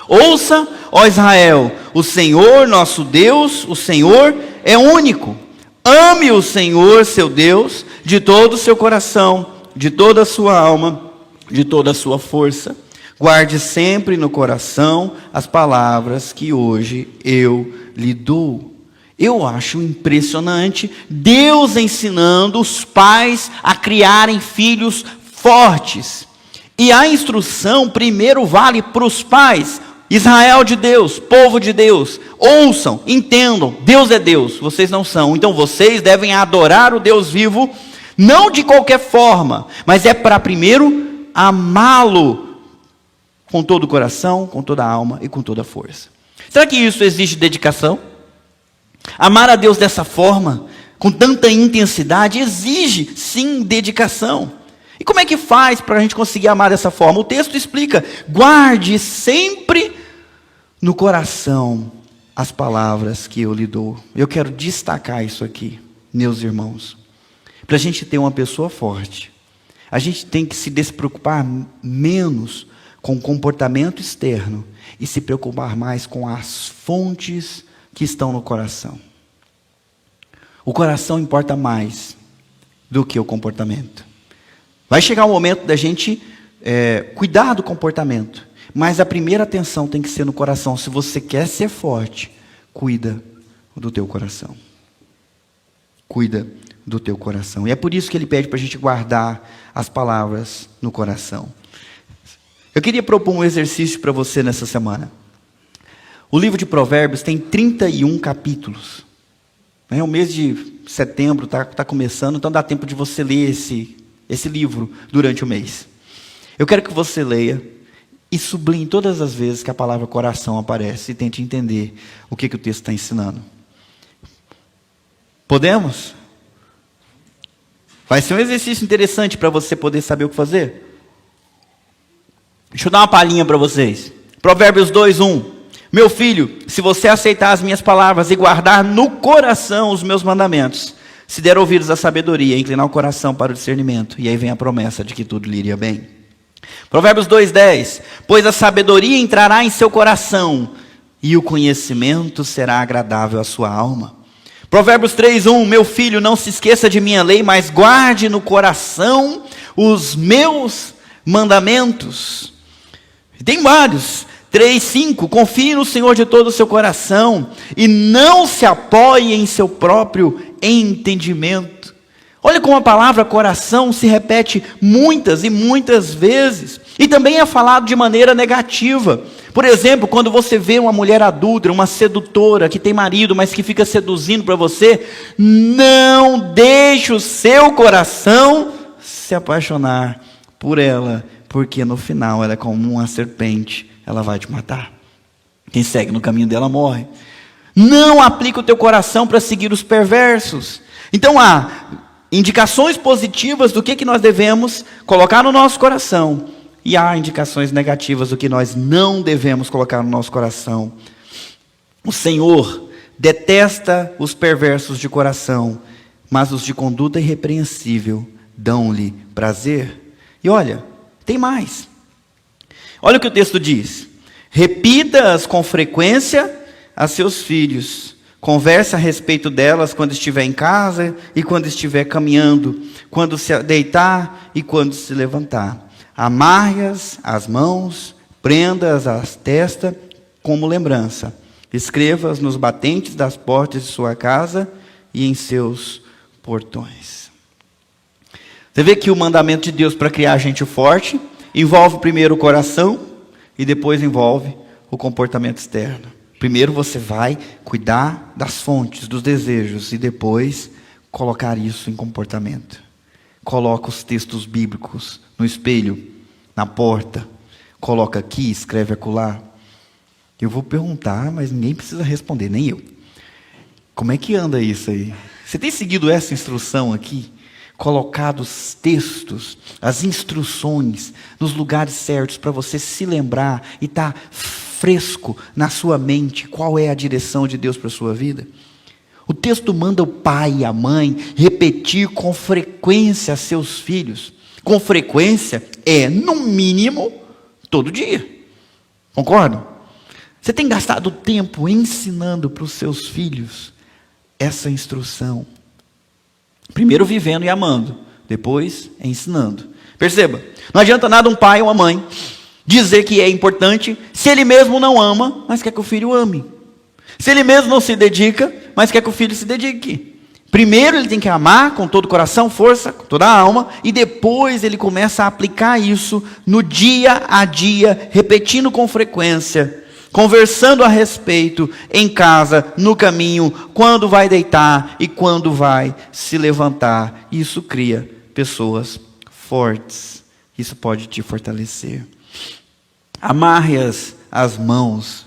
Ouça, ó Israel, o Senhor nosso Deus, o Senhor é único. Ame o Senhor seu Deus de todo o seu coração, de toda a sua alma, de toda a sua força. Guarde sempre no coração as palavras que hoje eu lhe dou. Eu acho impressionante Deus ensinando os pais a criarem filhos fortes. E a instrução primeiro vale para os pais. Israel de Deus, povo de Deus, ouçam, entendam, Deus é Deus, vocês não são. Então vocês devem adorar o Deus vivo, não de qualquer forma, mas é para primeiro amá-lo com todo o coração, com toda a alma e com toda a força. Será que isso exige dedicação? Amar a Deus dessa forma, com tanta intensidade, exige sim dedicação. E como é que faz para a gente conseguir amar dessa forma? O texto explica: guarde sempre no coração as palavras que eu lhe dou. Eu quero destacar isso aqui, meus irmãos. Para a gente ter uma pessoa forte, a gente tem que se despreocupar menos com o comportamento externo e se preocupar mais com as fontes que estão no coração. O coração importa mais do que o comportamento. Vai chegar o momento da gente cuidar do comportamento, mas a primeira atenção tem que ser no coração. Se você quer ser forte, cuida do teu coração. Cuida do teu coração. E é por isso que ele pede para a gente guardar as palavras no coração. Eu queria propor um exercício para você nessa semana. O livro de Provérbios tem 31 capítulos. O mês de setembro está começando, então dá tempo de você ler esse livro durante o mês. Eu quero que você leia e sublinhe todas as vezes que a palavra coração aparece e tente entender o que o texto está ensinando. Podemos? Vai ser um exercício interessante para você poder saber o que fazer. Deixa eu dar uma palhinha para vocês. Provérbios 2:1. Meu filho, se você aceitar as minhas palavras e guardar no coração os meus mandamentos, se der ouvidos à sabedoria, inclinar o coração para o discernimento. E aí vem a promessa de que tudo lhe iria bem. Provérbios 2:10. Pois a sabedoria entrará em seu coração, e o conhecimento será agradável à sua alma. Provérbios 3:1. Meu filho, não se esqueça de minha lei, mas guarde no coração os meus mandamentos. E tem vários. 3:5. Confie no Senhor de todo o seu coração, e não se apoie em seu próprio entendimento. Olha como a palavra coração se repete muitas e muitas vezes. E também é falado de maneira negativa. Por exemplo, quando você vê uma mulher adúltera, uma sedutora, que tem marido, mas que fica seduzindo para você, não deixe o seu coração se apaixonar por ela, porque no final ela é como uma serpente, ela vai te matar. Quem segue no caminho dela morre. Não aplica o teu coração para seguir os perversos. Então há indicações positivas do que nós devemos colocar no nosso coração, e há indicações negativas do que nós não devemos colocar no nosso coração. O Senhor detesta os perversos de coração, mas os de conduta irrepreensível dão-lhe prazer. E olha, tem mais. Olha o que o texto diz: repita-as com frequência a seus filhos, converse a respeito delas quando estiver em casa e quando estiver caminhando, quando se deitar e quando se levantar. Amarre-as às mãos, prenda-as à testa como lembrança. Escreva-as nos batentes das portas de sua casa e em seus portões. Você vê que o mandamento de Deus para criar gente forte envolve primeiro o coração e depois envolve o comportamento externo. Primeiro você vai cuidar das fontes, dos desejos e depois colocar isso em comportamento. Coloca os textos bíblicos no espelho, na porta. Coloca aqui, escreve acolá. Eu vou perguntar, mas ninguém precisa responder, nem eu. Como é que anda isso aí? Você tem seguido essa instrução aqui? Colocado os textos, as instruções nos lugares certos para você se lembrar e estar fresco na sua mente qual é a direção de Deus para a sua vida? O texto manda o pai e a mãe repetir com frequência a seus filhos. Com frequência é, no mínimo, todo dia. Concordam? Você tem gastado tempo ensinando para os seus filhos essa instrução. Primeiro vivendo e amando, depois ensinando. Perceba, não adianta nada um pai ou uma mãe dizer que é importante se ele mesmo não ama, mas quer que o filho ame. Se ele mesmo não se dedica, mas quer que o filho se dedique. Primeiro ele tem que amar com todo o coração, força, com toda a alma, e depois ele começa a aplicar isso no dia a dia, repetindo com frequência, conversando a respeito em casa, no caminho, quando vai deitar e quando vai se levantar. Isso cria pessoas fortes. Isso pode te fortalecer. Amarre as mãos.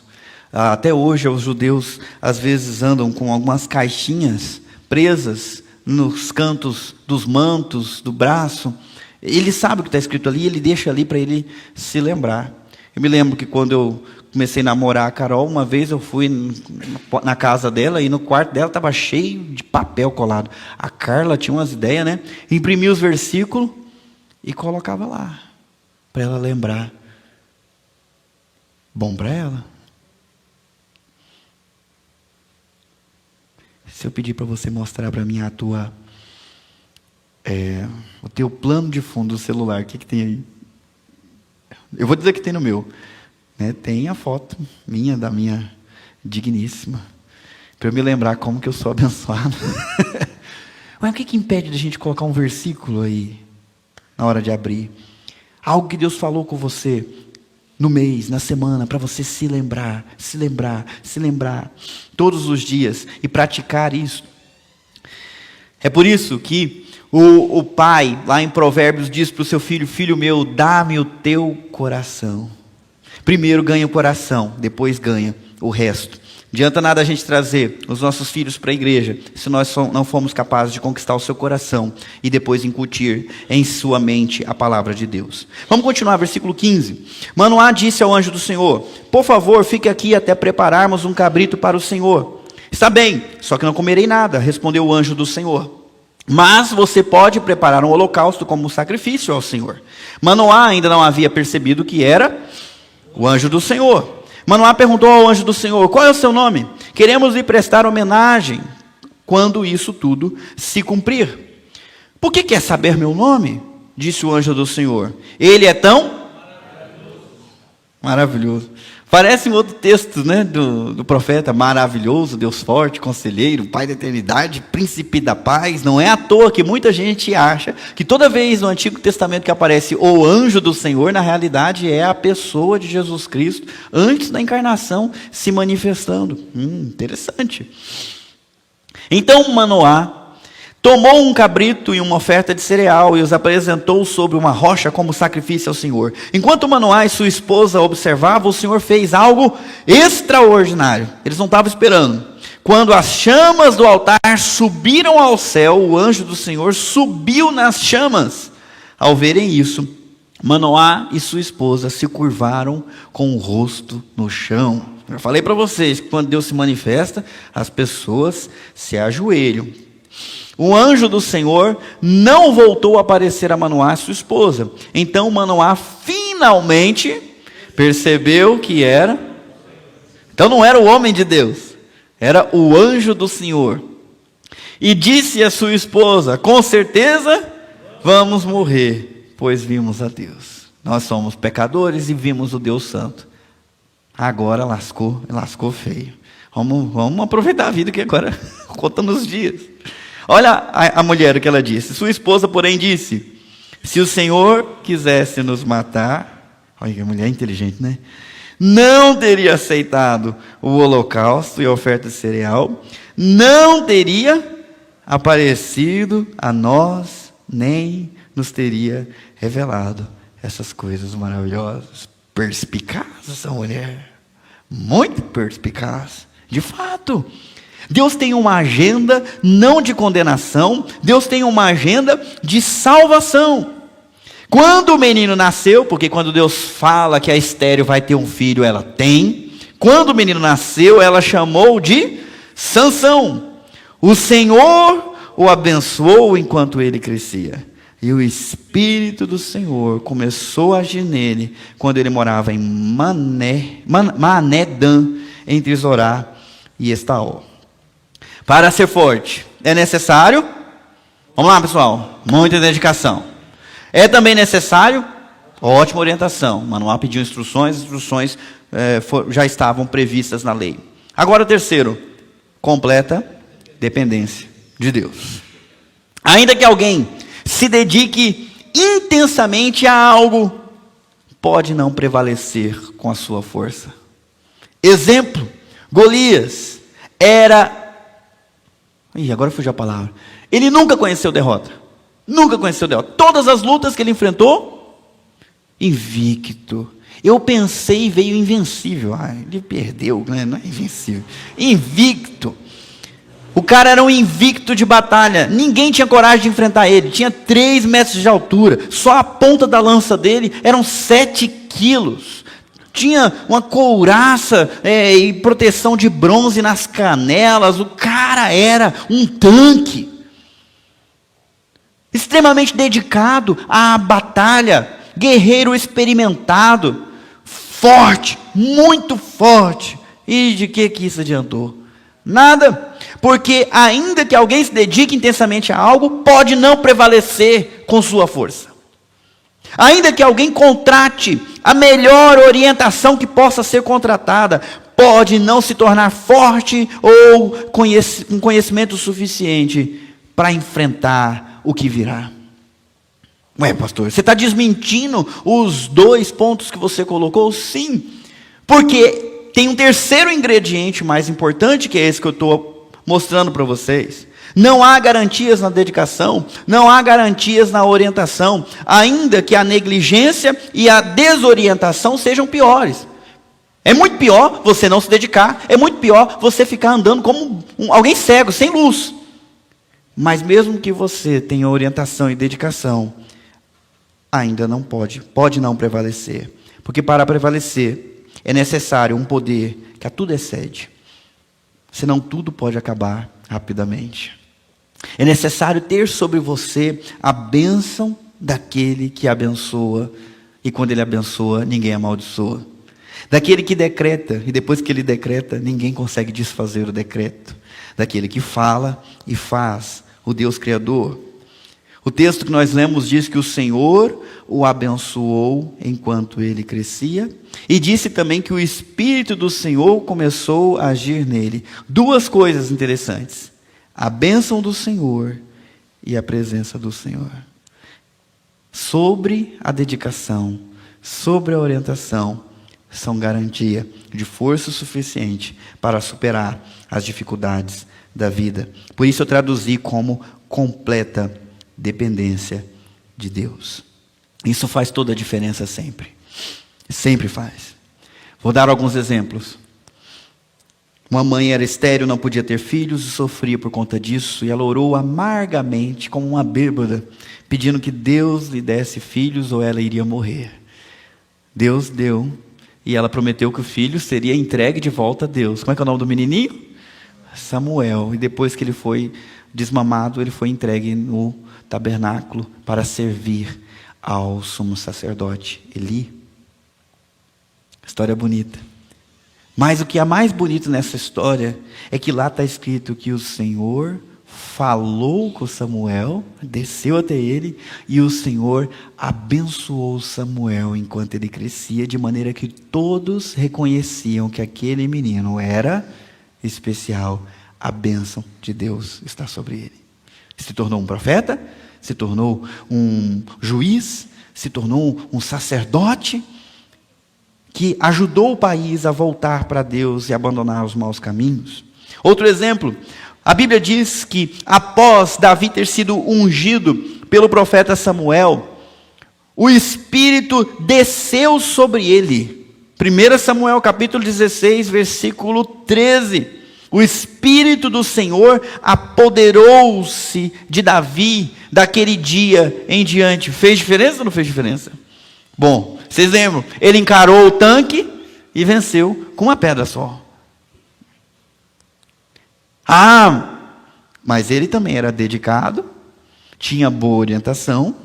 Até hoje os judeus às vezes andam com algumas caixinhas presas nos cantos dos mantos, do braço. Ele sabe o que está escrito ali, ele deixa ali para ele se lembrar. Eu me lembro que quando eu comecei a namorar a Carol, uma vez eu fui na casa dela e no quarto dela estava cheio de papel colado. A Carla tinha umas ideias, né? Imprimia os versículos e colocava lá, para ela lembrar. Bom para ela. Se eu pedir para você mostrar para mim o teu plano de fundo do celular, o que tem aí? Eu vou dizer que tem no meu. Tem a foto minha, da minha digníssima, para eu me lembrar como que eu sou abençoado. Mas o que impede de a gente colocar um versículo aí, na hora de abrir? Algo que Deus falou com você, no mês, na semana, para você se lembrar, todos os dias, e praticar isso. É por isso que o pai, lá em Provérbios, diz para o seu filho: filho meu, dá-me o teu coração. Primeiro ganha o coração, depois ganha o resto. Não adianta nada a gente trazer os nossos filhos para a igreja, se nós não formos capazes de conquistar o seu coração e depois incutir em sua mente a palavra de Deus. Vamos continuar, versículo 15. Manoá disse ao anjo do Senhor: por favor, fique aqui até prepararmos um cabrito para o Senhor. Está bem, só que não comerei nada, respondeu o anjo do Senhor. Mas você pode preparar um holocausto como um sacrifício ao Senhor. Manoá ainda não havia percebido que era o anjo do Senhor. Manoá perguntou ao anjo do Senhor: qual é o seu nome? Queremos lhe prestar homenagem quando isso tudo se cumprir. Por que quer saber meu nome? Disse o anjo do Senhor. Ele é tão maravilhoso. Parece um outro texto, né, do profeta: maravilhoso, Deus forte, conselheiro, Pai da eternidade, príncipe da paz. Não é à toa que muita gente acha que toda vez no Antigo Testamento que aparece o anjo do Senhor, na realidade é a pessoa de Jesus Cristo, antes da encarnação, se manifestando. Interessante. Então Manoá tomou um cabrito e uma oferta de cereal e os apresentou sobre uma rocha como sacrifício ao Senhor. Enquanto Manoá e sua esposa observavam, o Senhor fez algo extraordinário. Eles não estavam esperando. Quando as chamas do altar subiram ao céu, o anjo do Senhor subiu nas chamas. Ao verem isso, Manoá e sua esposa se curvaram com o rosto no chão. Eu falei para vocês que quando Deus se manifesta, as pessoas se ajoelham. O anjo do Senhor não voltou a aparecer a Manoá, sua esposa. Então Manoá finalmente percebeu que era. Então não era o homem de Deus, era o anjo do Senhor. E disse a sua esposa: com certeza vamos morrer, pois vimos a Deus. Nós somos pecadores e vimos o Deus Santo. Agora lascou feio. Vamos aproveitar a vida, que agora contando os dias. Olha a mulher o que ela disse. Sua esposa, porém, disse: se o Senhor quisesse nos matar, olha que mulher inteligente, né? Não teria aceitado o holocausto e a oferta de cereal, não teria aparecido a nós, nem nos teria revelado essas coisas maravilhosas. Perspicaz essa mulher, muito perspicaz, de fato. Deus tem uma agenda não de condenação, Deus tem uma agenda de salvação. Quando o menino nasceu, porque quando Deus fala que a estéril vai ter um filho, ela tem. Quando o menino nasceu, ela chamou de Sansão. O Senhor o abençoou enquanto ele crescia. E o Espírito do Senhor começou a agir nele quando ele morava em Maanedã, entre Zorá e Estaol. Para ser forte, é necessário, vamos lá pessoal, muita dedicação. É também necessário, ótima orientação. O manual pediu instruções, as instruções já estavam previstas na lei. Agora o terceiro, completa dependência de Deus. Ainda que alguém se dedique intensamente a algo, pode não prevalecer com a sua força. Exemplo, Golias agora fugiu a palavra. Ele nunca conheceu derrota. Nunca conheceu derrota. Todas as lutas que ele enfrentou, invicto. Eu pensei, veio invencível. Ele perdeu, né? Não é invencível. Invicto. O cara era um invicto de batalha. Ninguém tinha coragem de enfrentar ele. Tinha 3 metros de altura. Só a ponta da lança dele eram 7 quilos. Tinha uma couraça e proteção de bronze nas canelas. O cara era um tanque. Extremamente dedicado à batalha. Guerreiro experimentado. Forte. Muito forte. E de que isso adiantou? Nada. Porque ainda que alguém se dedique intensamente a algo, pode não prevalecer com sua força. Ainda que alguém contrate a melhor orientação que possa ser contratada, pode não se tornar forte ou com conhecimento suficiente para enfrentar o que virá. Ué, pastor, você está desmentindo os 2 pontos que você colocou? Sim, porque tem um terceiro ingrediente mais importante, que é esse que eu estou mostrando para vocês. Não há garantias na dedicação, não há garantias na orientação, ainda que a negligência e a desorientação sejam piores. É muito pior você não se dedicar, é muito pior você ficar andando como alguém cego, sem luz. Mas mesmo que você tenha orientação e dedicação, ainda não pode não prevalecer. Porque para prevalecer é necessário um poder que a tudo excede. Senão tudo pode acabar rapidamente. É necessário ter sobre você a bênção daquele que abençoa. E quando ele abençoa, ninguém amaldiçoa. Daquele que decreta, e depois que ele decreta, ninguém consegue desfazer o decreto. Daquele que fala e faz, o Deus Criador. O texto que nós lemos diz que o Senhor o abençoou enquanto ele crescia, e disse também que o Espírito do Senhor começou a agir nele. 2 coisas interessantes: a bênção do Senhor e a presença do Senhor. Sobre a dedicação, sobre a orientação, são garantia de força suficiente para superar as dificuldades da vida. Por isso eu traduzi como completa dependência de Deus. Isso faz toda a diferença sempre. Sempre faz. Vou dar alguns exemplos. Uma mãe era estéril, não podia ter filhos e sofria por conta disso. E ela orou amargamente, como uma bêbada, pedindo que Deus lhe desse filhos ou ela iria morrer. Deus deu. E ela prometeu que o filho seria entregue de volta a Deus. Como é que é o nome do menininho? Samuel. E depois que ele foi desmamado, ele foi entregue no tabernáculo para servir ao sumo sacerdote Eli. História bonita. Mas o que é mais bonito nessa história é que lá está escrito que o Senhor falou com Samuel, desceu até ele, e o Senhor abençoou Samuel enquanto ele crescia, de maneira que todos reconheciam que aquele menino era especial. A bênção de Deus está sobre ele. Se tornou um profeta, se tornou um juiz, se tornou um sacerdote que ajudou o país a voltar para Deus e abandonar os maus caminhos. Outro exemplo, a Bíblia diz que após Davi ter sido ungido pelo profeta Samuel, o Espírito desceu sobre ele. 1 Samuel capítulo 16, versículo 13. O Espírito do Senhor apoderou-se de Davi daquele dia em diante. Fez diferença ou não fez diferença? Bom, vocês lembram? Ele encarou o tanque e venceu com uma pedra só. Mas ele também era dedicado, tinha boa orientação,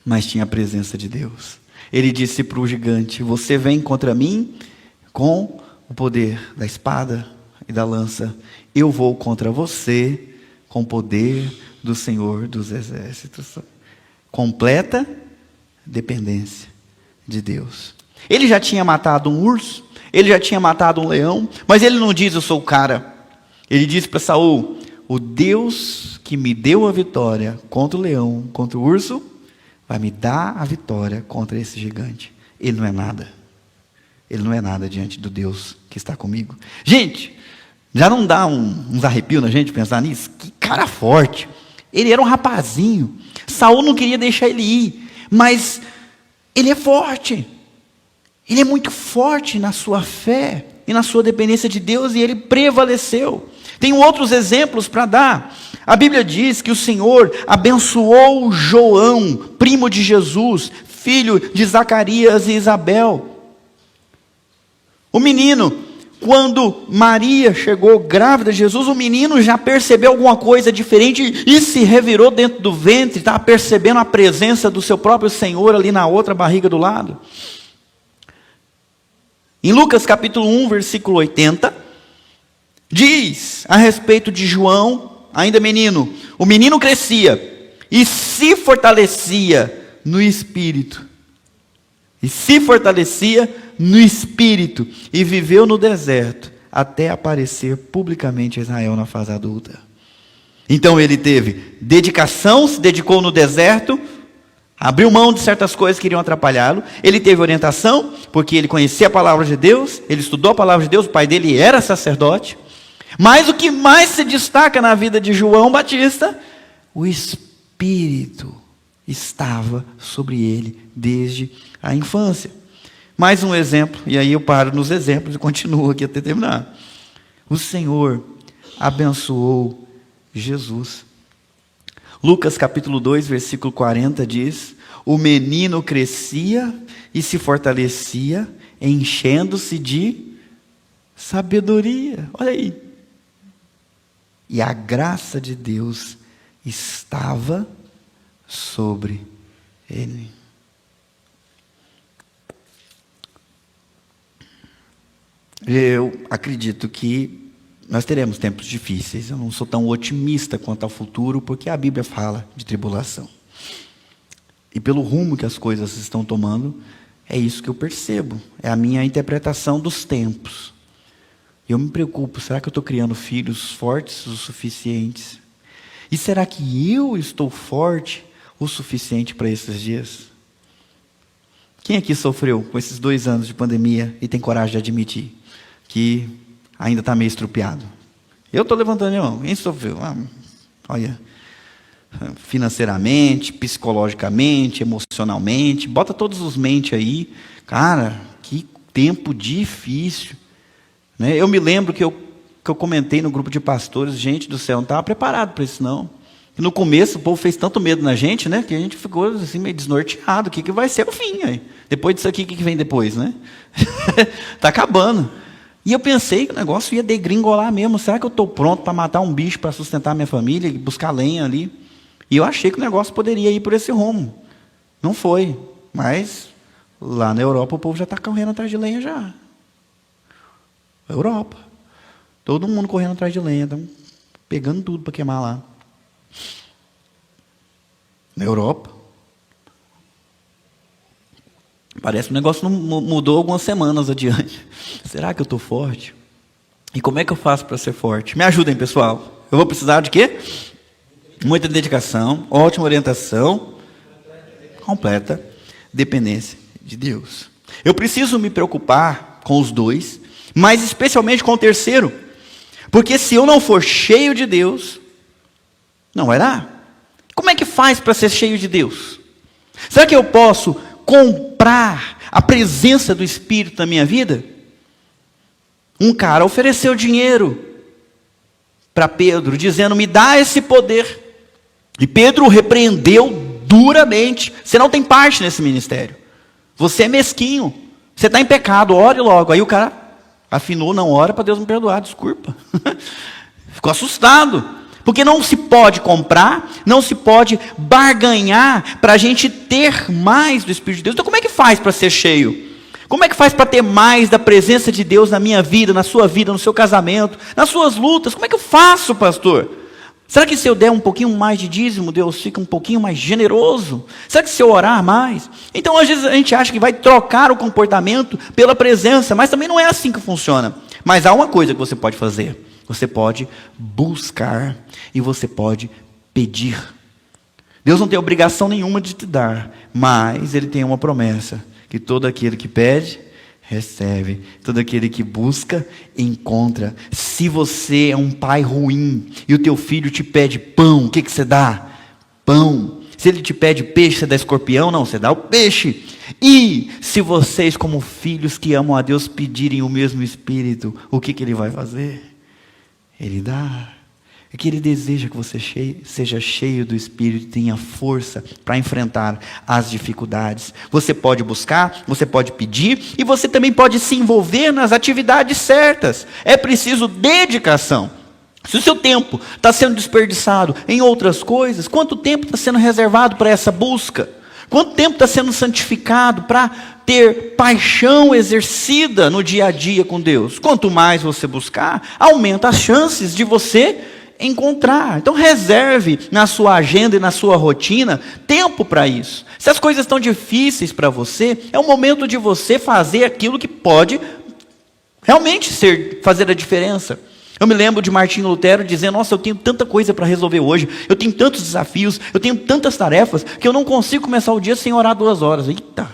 mas tinha a presença de Deus. Ele disse para o gigante: você vem contra mim com o poder da espada e da lança. Eu vou contra você com o poder do Senhor dos Exércitos. Completa dependência de Deus. Ele já tinha matado um urso, ele já tinha matado um leão, mas ele não diz: eu sou o cara. Ele disse para Saul: o Deus que me deu a vitória contra o leão, contra o urso, vai me dar a vitória contra esse gigante. Ele não é nada. Ele não é nada diante do Deus que está comigo. Gente, já não dá uns arrepios na gente pensar nisso? Que cara forte. Ele era um rapazinho. Saul não queria deixar ele ir, mas ele é forte. Ele é muito forte na sua fé e na sua dependência de Deus, e ele prevaleceu. Tem outros exemplos para dar. A Bíblia diz que o Senhor abençoou João, primo de Jesus, filho de Zacarias e Isabel. O menino, quando Maria chegou grávida de Jesus, o menino já percebeu alguma coisa diferente e se revirou dentro do ventre, estava percebendo a presença do seu próprio Senhor ali na outra barriga do lado. Em Lucas capítulo 1, versículo 80, diz a respeito de João, ainda menino: o menino crescia e se fortalecia no Espírito. E se fortalecia no Espírito, e viveu no deserto, até aparecer publicamente a Israel na fase adulta. Então ele teve dedicação, se dedicou no deserto, abriu mão de certas coisas que iriam atrapalhá-lo. Ele teve orientação, porque ele conhecia a palavra de Deus, ele estudou a palavra de Deus, o pai dele era sacerdote. Mas o que mais se destaca na vida de João Batista, o Espírito estava sobre ele desde a infância. Mais um exemplo, e aí eu paro nos exemplos e continuo aqui até terminar. O Senhor abençoou Jesus. Lucas capítulo 2, versículo 40 diz: o menino crescia e se fortalecia, enchendo-se de sabedoria. Olha aí. E a graça de Deus estava sobre ele. Eu acredito que nós teremos tempos difíceis. Eu não sou tão otimista quanto ao futuro, porque a Bíblia fala de tribulação. E pelo rumo que as coisas estão tomando, é isso que eu percebo. É a minha interpretação dos tempos. Eu me preocupo: será que eu estou criando filhos fortes o suficientes? E será que eu estou forte o suficiente para esses dias? Quem aqui sofreu com esses 2 anos de pandemia e tem coragem de admitir que ainda está meio estrupiado? Eu estou levantando a mão. Quem sofreu? Olha, financeiramente, psicologicamente, emocionalmente, bota todos os mentes aí. Cara, que tempo difícil. Né? Eu me lembro que eu comentei no grupo de pastores: gente do céu, não estava preparado para isso não. E no começo o povo fez tanto medo na gente, né, que a gente ficou assim meio desnorteado. O que vai ser o fim aí? Depois disso aqui, o que vem depois, né? Está acabando. E eu pensei que o negócio ia degringolar mesmo. Será que eu estou pronto para matar um bicho para sustentar minha família e buscar lenha ali? E eu achei que o negócio poderia ir por esse rumo. Não foi. Mas lá na Europa o povo já está correndo atrás de lenha já. Europa. Todo mundo correndo atrás de lenha. Estão pegando tudo para queimar lá. Na Europa. Parece que o negócio não mudou algumas semanas adiante. Será que eu estou forte? E como é que eu faço para ser forte? Me ajudem, pessoal. Eu vou precisar de quê? Muita dedicação, ótima orientação, completa dependência de Deus. Eu preciso me preocupar com os dois, mas especialmente com o terceiro, porque se eu não for cheio de Deus, não vai dar. Como é que faz para ser cheio de Deus? Será que eu posso comprar a presença do Espírito na minha vida? Um cara ofereceu dinheiro para Pedro, dizendo, me dá esse poder. E Pedro o repreendeu duramente. Você não tem parte nesse ministério. Você é mesquinho. Você está em pecado, ore logo. Aí o cara afinou, não ora para Deus me perdoar, desculpa. Ficou assustado. Porque não se pode comprar, não se pode barganhar para a gente ter mais do Espírito de Deus. Então como é que faz para ser cheio? Como é que faz para ter mais da presença de Deus na minha vida, na sua vida, no seu casamento, nas suas lutas? Como é que eu faço, pastor? Será que se eu der um pouquinho mais de dízimo, Deus fica um pouquinho mais generoso? Será que se eu orar mais? Então, às vezes, a gente acha que vai trocar o comportamento pela presença, mas também não é assim que funciona. Mas há uma coisa que você pode fazer. Você pode buscar e você pode pedir. Deus não tem obrigação nenhuma de te dar, mas Ele tem uma promessa, que todo aquele que pede, recebe. Todo aquele que busca, encontra. Se você é um pai ruim e o teu filho te pede pão, o que você dá? Pão. Se ele te pede peixe, você dá escorpião? Não, você dá o peixe. E se vocês, como filhos que amam a Deus, pedirem o mesmo Espírito, o que Ele vai fazer? Ele dá. É que Ele deseja que você seja cheio do Espírito e tenha força para enfrentar as dificuldades. Você pode buscar, você pode pedir e você também pode se envolver nas atividades certas. É preciso dedicação. Se o seu tempo está sendo desperdiçado em outras coisas, quanto tempo está sendo reservado para essa busca? Quanto tempo está sendo santificado para ter paixão exercida no dia a dia com Deus? Quanto mais você buscar, aumenta as chances de você encontrar. Então reserve na sua agenda e na sua rotina tempo para isso. Se as coisas estão difíceis para você, é o momento de você fazer aquilo que pode realmente fazer a diferença. Eu me lembro de Martinho Lutero dizendo, nossa, eu tenho tanta coisa para resolver hoje, eu tenho tantos desafios, eu tenho tantas tarefas, que eu não consigo começar o dia sem orar 2 horas. Eita!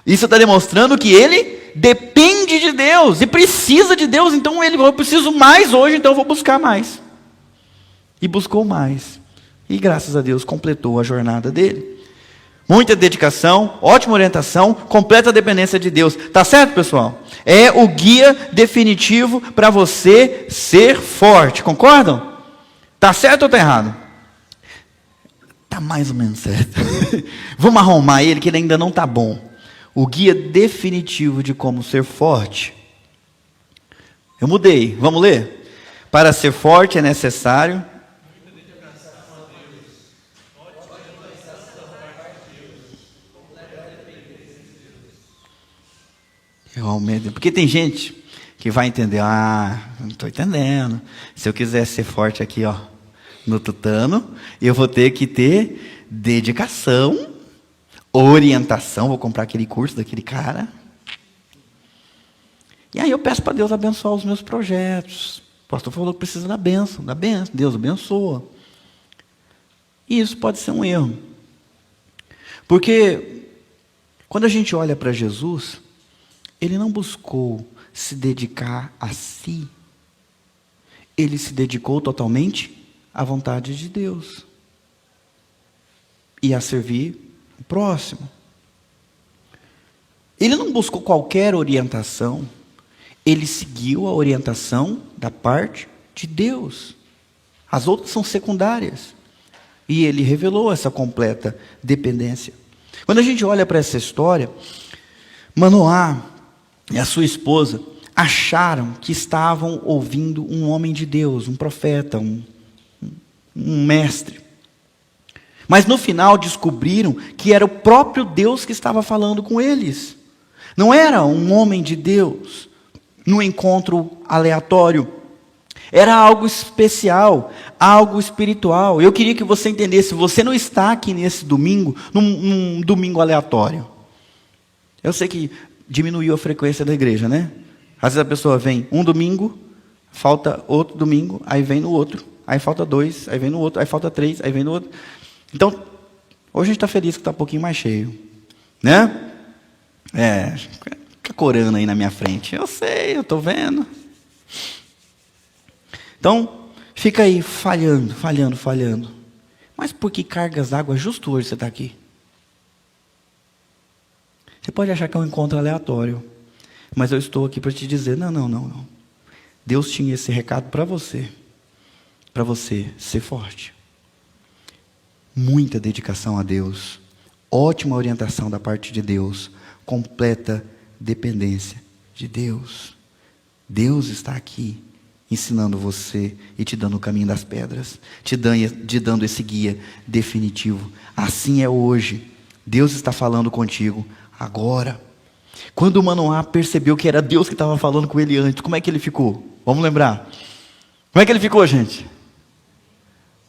Isso está demonstrando que ele depende de Deus e precisa de Deus. Então eu preciso mais hoje, então eu vou buscar mais. E buscou mais. E graças a Deus completou a jornada dele. Muita dedicação, ótima orientação, completa dependência de Deus. Tá certo, pessoal? É o guia definitivo para você ser forte. Concordam? Tá certo ou tá errado? Tá mais ou menos certo. Vamos arrumar ele, que ele ainda não tá bom. O guia definitivo de como ser forte. Eu mudei. Vamos ler? Para ser forte é necessário porque tem gente que vai entender, não estou entendendo. Se eu quiser ser forte aqui, ó, no tutano, eu vou ter que ter dedicação, orientação, vou comprar aquele curso daquele cara. E aí eu peço para Deus abençoar os meus projetos. O pastor falou que precisa da bênção, Deus abençoa. E isso pode ser um erro. Porque quando a gente olha para Jesus, Ele não buscou se dedicar a si. Ele se dedicou totalmente à vontade de Deus. E a servir o próximo. Ele não buscou qualquer orientação. Ele seguiu a orientação da parte de Deus. As outras são secundárias. E ele revelou essa completa dependência. Quando a gente olha para essa história, Manoá e a sua esposa acharam que estavam ouvindo um homem de Deus, um profeta, um mestre. Mas no final descobriram que era o próprio Deus que estava falando com eles. Não era um homem de Deus, num encontro aleatório. Era algo especial, algo espiritual. Eu queria que você entendesse, você não está aqui nesse domingo, num domingo aleatório. Eu sei que diminuiu a frequência da igreja, né? Às vezes a pessoa vem um domingo, falta outro domingo, aí vem no outro, aí falta 2, aí vem no outro, aí falta 3, aí vem no outro. Então, hoje a gente está feliz que está um pouquinho mais cheio, né? Fica corando aí na minha frente. Eu sei, eu estou vendo. Então, fica aí falhando. Mas por que cargas d'água justo hoje você está aqui? Você pode achar que é um encontro aleatório, mas eu estou aqui para te dizer, não. Deus tinha esse recado para você ser forte. Muita dedicação a Deus, ótima orientação da parte de Deus, completa dependência de Deus. Deus está aqui ensinando você e te dando o caminho das pedras, te dando esse guia definitivo. Assim é hoje. Deus está falando contigo agora. Quando o Manoá percebeu que era Deus que estava falando com ele antes, como é que ele ficou? Vamos lembrar. Como é que ele ficou, gente?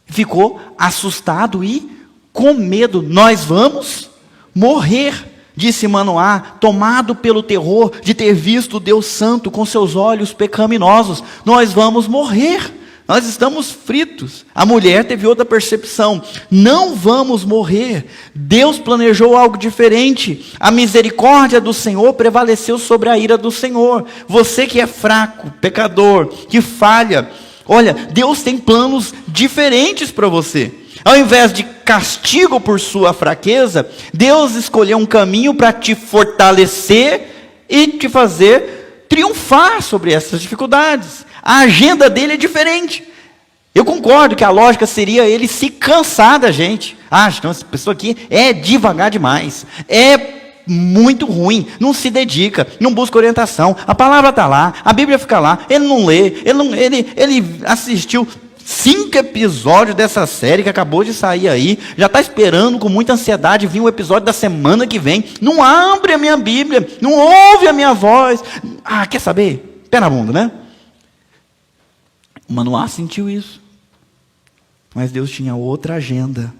Ficou assustado e com medo. Nós vamos morrer, disse Manoá, tomado pelo terror de ter visto o Deus Santo com seus olhos pecaminosos. Nós vamos morrer. Nós estamos fritos. A mulher teve outra percepção. Não vamos morrer. Deus planejou algo diferente. A misericórdia do Senhor prevaleceu sobre a ira do Senhor. Você que é fraco, pecador, que falha, olha, Deus tem planos diferentes para você. Ao invés de castigo por sua fraqueza, Deus escolheu um caminho para te fortalecer e te fazer triunfar sobre essas dificuldades. A agenda dele é diferente. Eu concordo que a lógica seria ele se cansar da gente. Então essa pessoa aqui é devagar demais. É muito ruim. Não se dedica, não busca orientação. A palavra está lá, a Bíblia fica lá. Ele não lê, ele assistiu 5 episódios dessa série que acabou de sair aí. Já está esperando com muita ansiedade vir o episódio da semana que vem. Não abre a minha Bíblia, não ouve a minha voz. Quer saber? Pé na bunda, né? O Manoá sentiu isso. Mas Deus tinha outra agenda.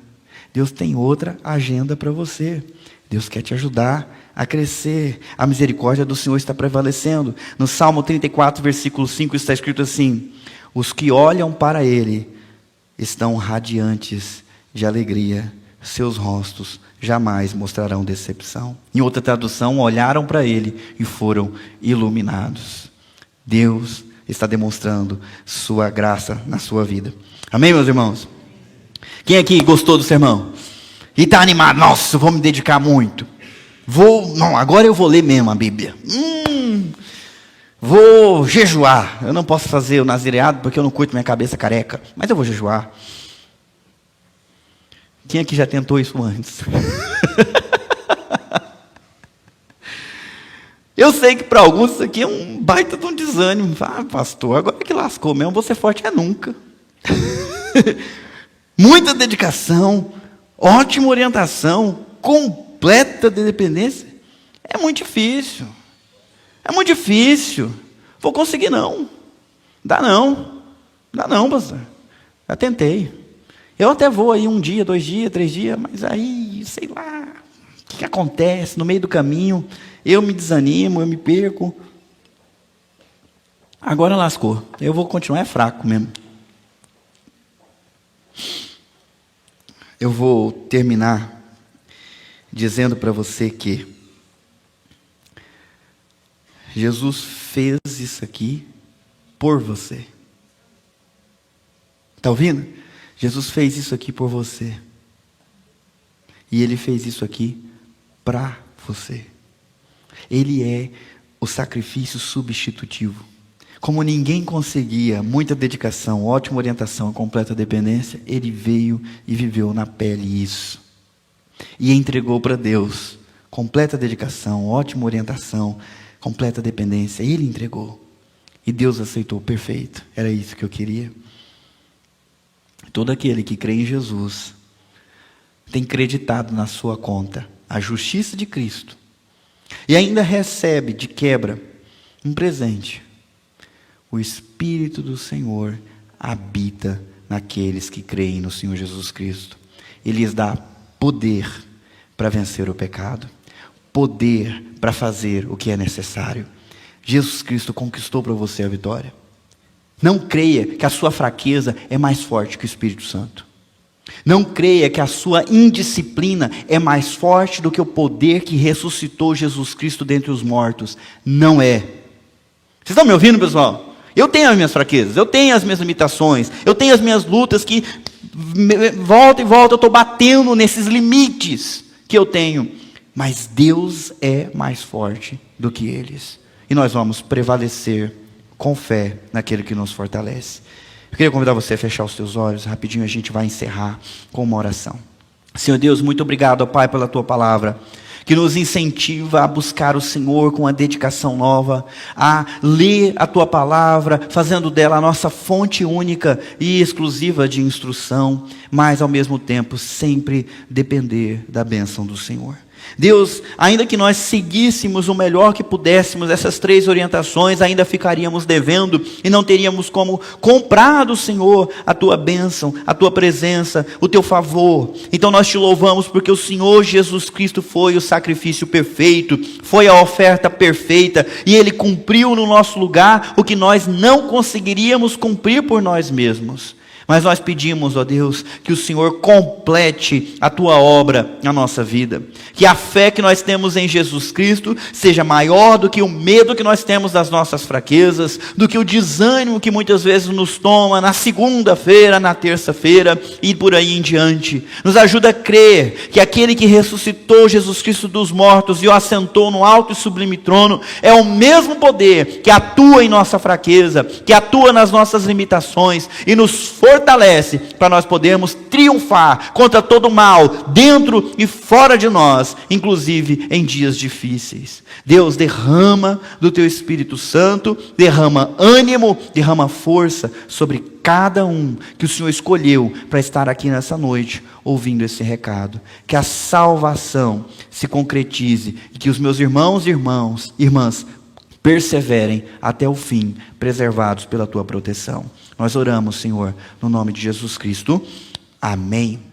Deus tem outra agenda para você. Deus quer te ajudar a crescer. A misericórdia do Senhor está prevalecendo. No Salmo 34, versículo 5, está escrito assim: os que olham para Ele estão radiantes de alegria. Seus rostos jamais mostrarão decepção. Em outra tradução, olharam para Ele e foram iluminados. Deus está demonstrando sua graça na sua vida. Amém, meus irmãos? Quem aqui gostou do sermão? E está animado? Nossa, eu vou me dedicar muito. Agora eu vou ler mesmo a Bíblia. Vou jejuar. Eu não posso fazer o nazireado porque eu não curto minha cabeça careca. Mas eu vou jejuar. Quem aqui já tentou isso antes? Eu sei que para alguns isso aqui é um baita de um desânimo. Pastor, agora que lascou mesmo, vou ser forte nunca. Muita dedicação, ótima orientação, completa dependência. É muito difícil. Vou conseguir não. Dá não, pastor. Já tentei. Eu até vou aí 1 dia, 2 dias, 3 dias, mas aí, sei lá, o que acontece no meio do caminho? Eu me desanimo, eu me perco. Agora lascou. Eu vou continuar fraco mesmo. Eu vou terminar dizendo para você que Jesus fez isso aqui por você. Está ouvindo? Jesus fez isso aqui por você. E Ele fez isso aqui para você. Ele é o sacrifício substitutivo. Como ninguém conseguia, muita dedicação, ótima orientação, completa dependência, Ele veio e viveu na pele isso. E entregou para Deus. Completa dedicação, ótima orientação, completa dependência. Ele entregou. E Deus aceitou, perfeito. Era isso que eu queria. Todo aquele que crê em Jesus tem creditado na sua conta a justiça de Cristo. E ainda recebe de quebra um presente. O Espírito do Senhor habita naqueles que creem no Senhor Jesus Cristo. Ele lhes dá poder para vencer o pecado. Poder para fazer o que é necessário. Jesus Cristo conquistou para você a vitória. Não creia que a sua fraqueza é mais forte que o Espírito Santo. Não creia que a sua indisciplina é mais forte do que o poder que ressuscitou Jesus Cristo dentre os mortos. Não é. Vocês estão me ouvindo, pessoal? Eu tenho as minhas fraquezas, eu tenho as minhas limitações, eu tenho as minhas lutas que volta e volta eu estou batendo nesses limites que eu tenho. Mas Deus é mais forte do que eles. E nós vamos prevalecer com fé naquele que nos fortalece. Eu queria convidar você a fechar os teus olhos. Rapidinho a gente vai encerrar com uma oração. Senhor Deus, muito obrigado, ó Pai, pela Tua palavra, que nos incentiva a buscar o Senhor com uma dedicação nova, a ler a Tua palavra, fazendo dela a nossa fonte única e exclusiva de instrução, mas ao mesmo tempo sempre depender da bênção do Senhor. Deus, ainda que nós seguíssemos o melhor que pudéssemos, essas 3 orientações, ainda ficaríamos devendo e não teríamos como comprar do Senhor a Tua bênção, a Tua presença, o Teu favor. Então nós Te louvamos porque o Senhor Jesus Cristo foi o sacrifício perfeito, foi a oferta perfeita, e Ele cumpriu no nosso lugar o que nós não conseguiríamos cumprir por nós mesmos. Mas nós pedimos, ó Deus, que o Senhor complete a Tua obra na nossa vida. Que a fé que nós temos em Jesus Cristo seja maior do que o medo que nós temos das nossas fraquezas, do que o desânimo que muitas vezes nos toma na segunda-feira, na terça-feira e por aí em diante. Nos ajuda a crer que aquele que ressuscitou Jesus Cristo dos mortos e o assentou no alto e sublime trono é o mesmo poder que atua em nossa fraqueza, que atua nas nossas limitações e nos fortalece para nós podermos triunfar contra todo o mal, dentro e fora de nós, inclusive em dias difíceis. Deus, derrama do Teu Espírito Santo, derrama ânimo, derrama força sobre cada um que o Senhor escolheu para estar aqui nessa noite, ouvindo esse recado. Que a salvação se concretize e que os meus irmãos e irmãs perseverem até o fim, preservados pela Tua proteção. Nós oramos, Senhor, no nome de Jesus Cristo. Amém.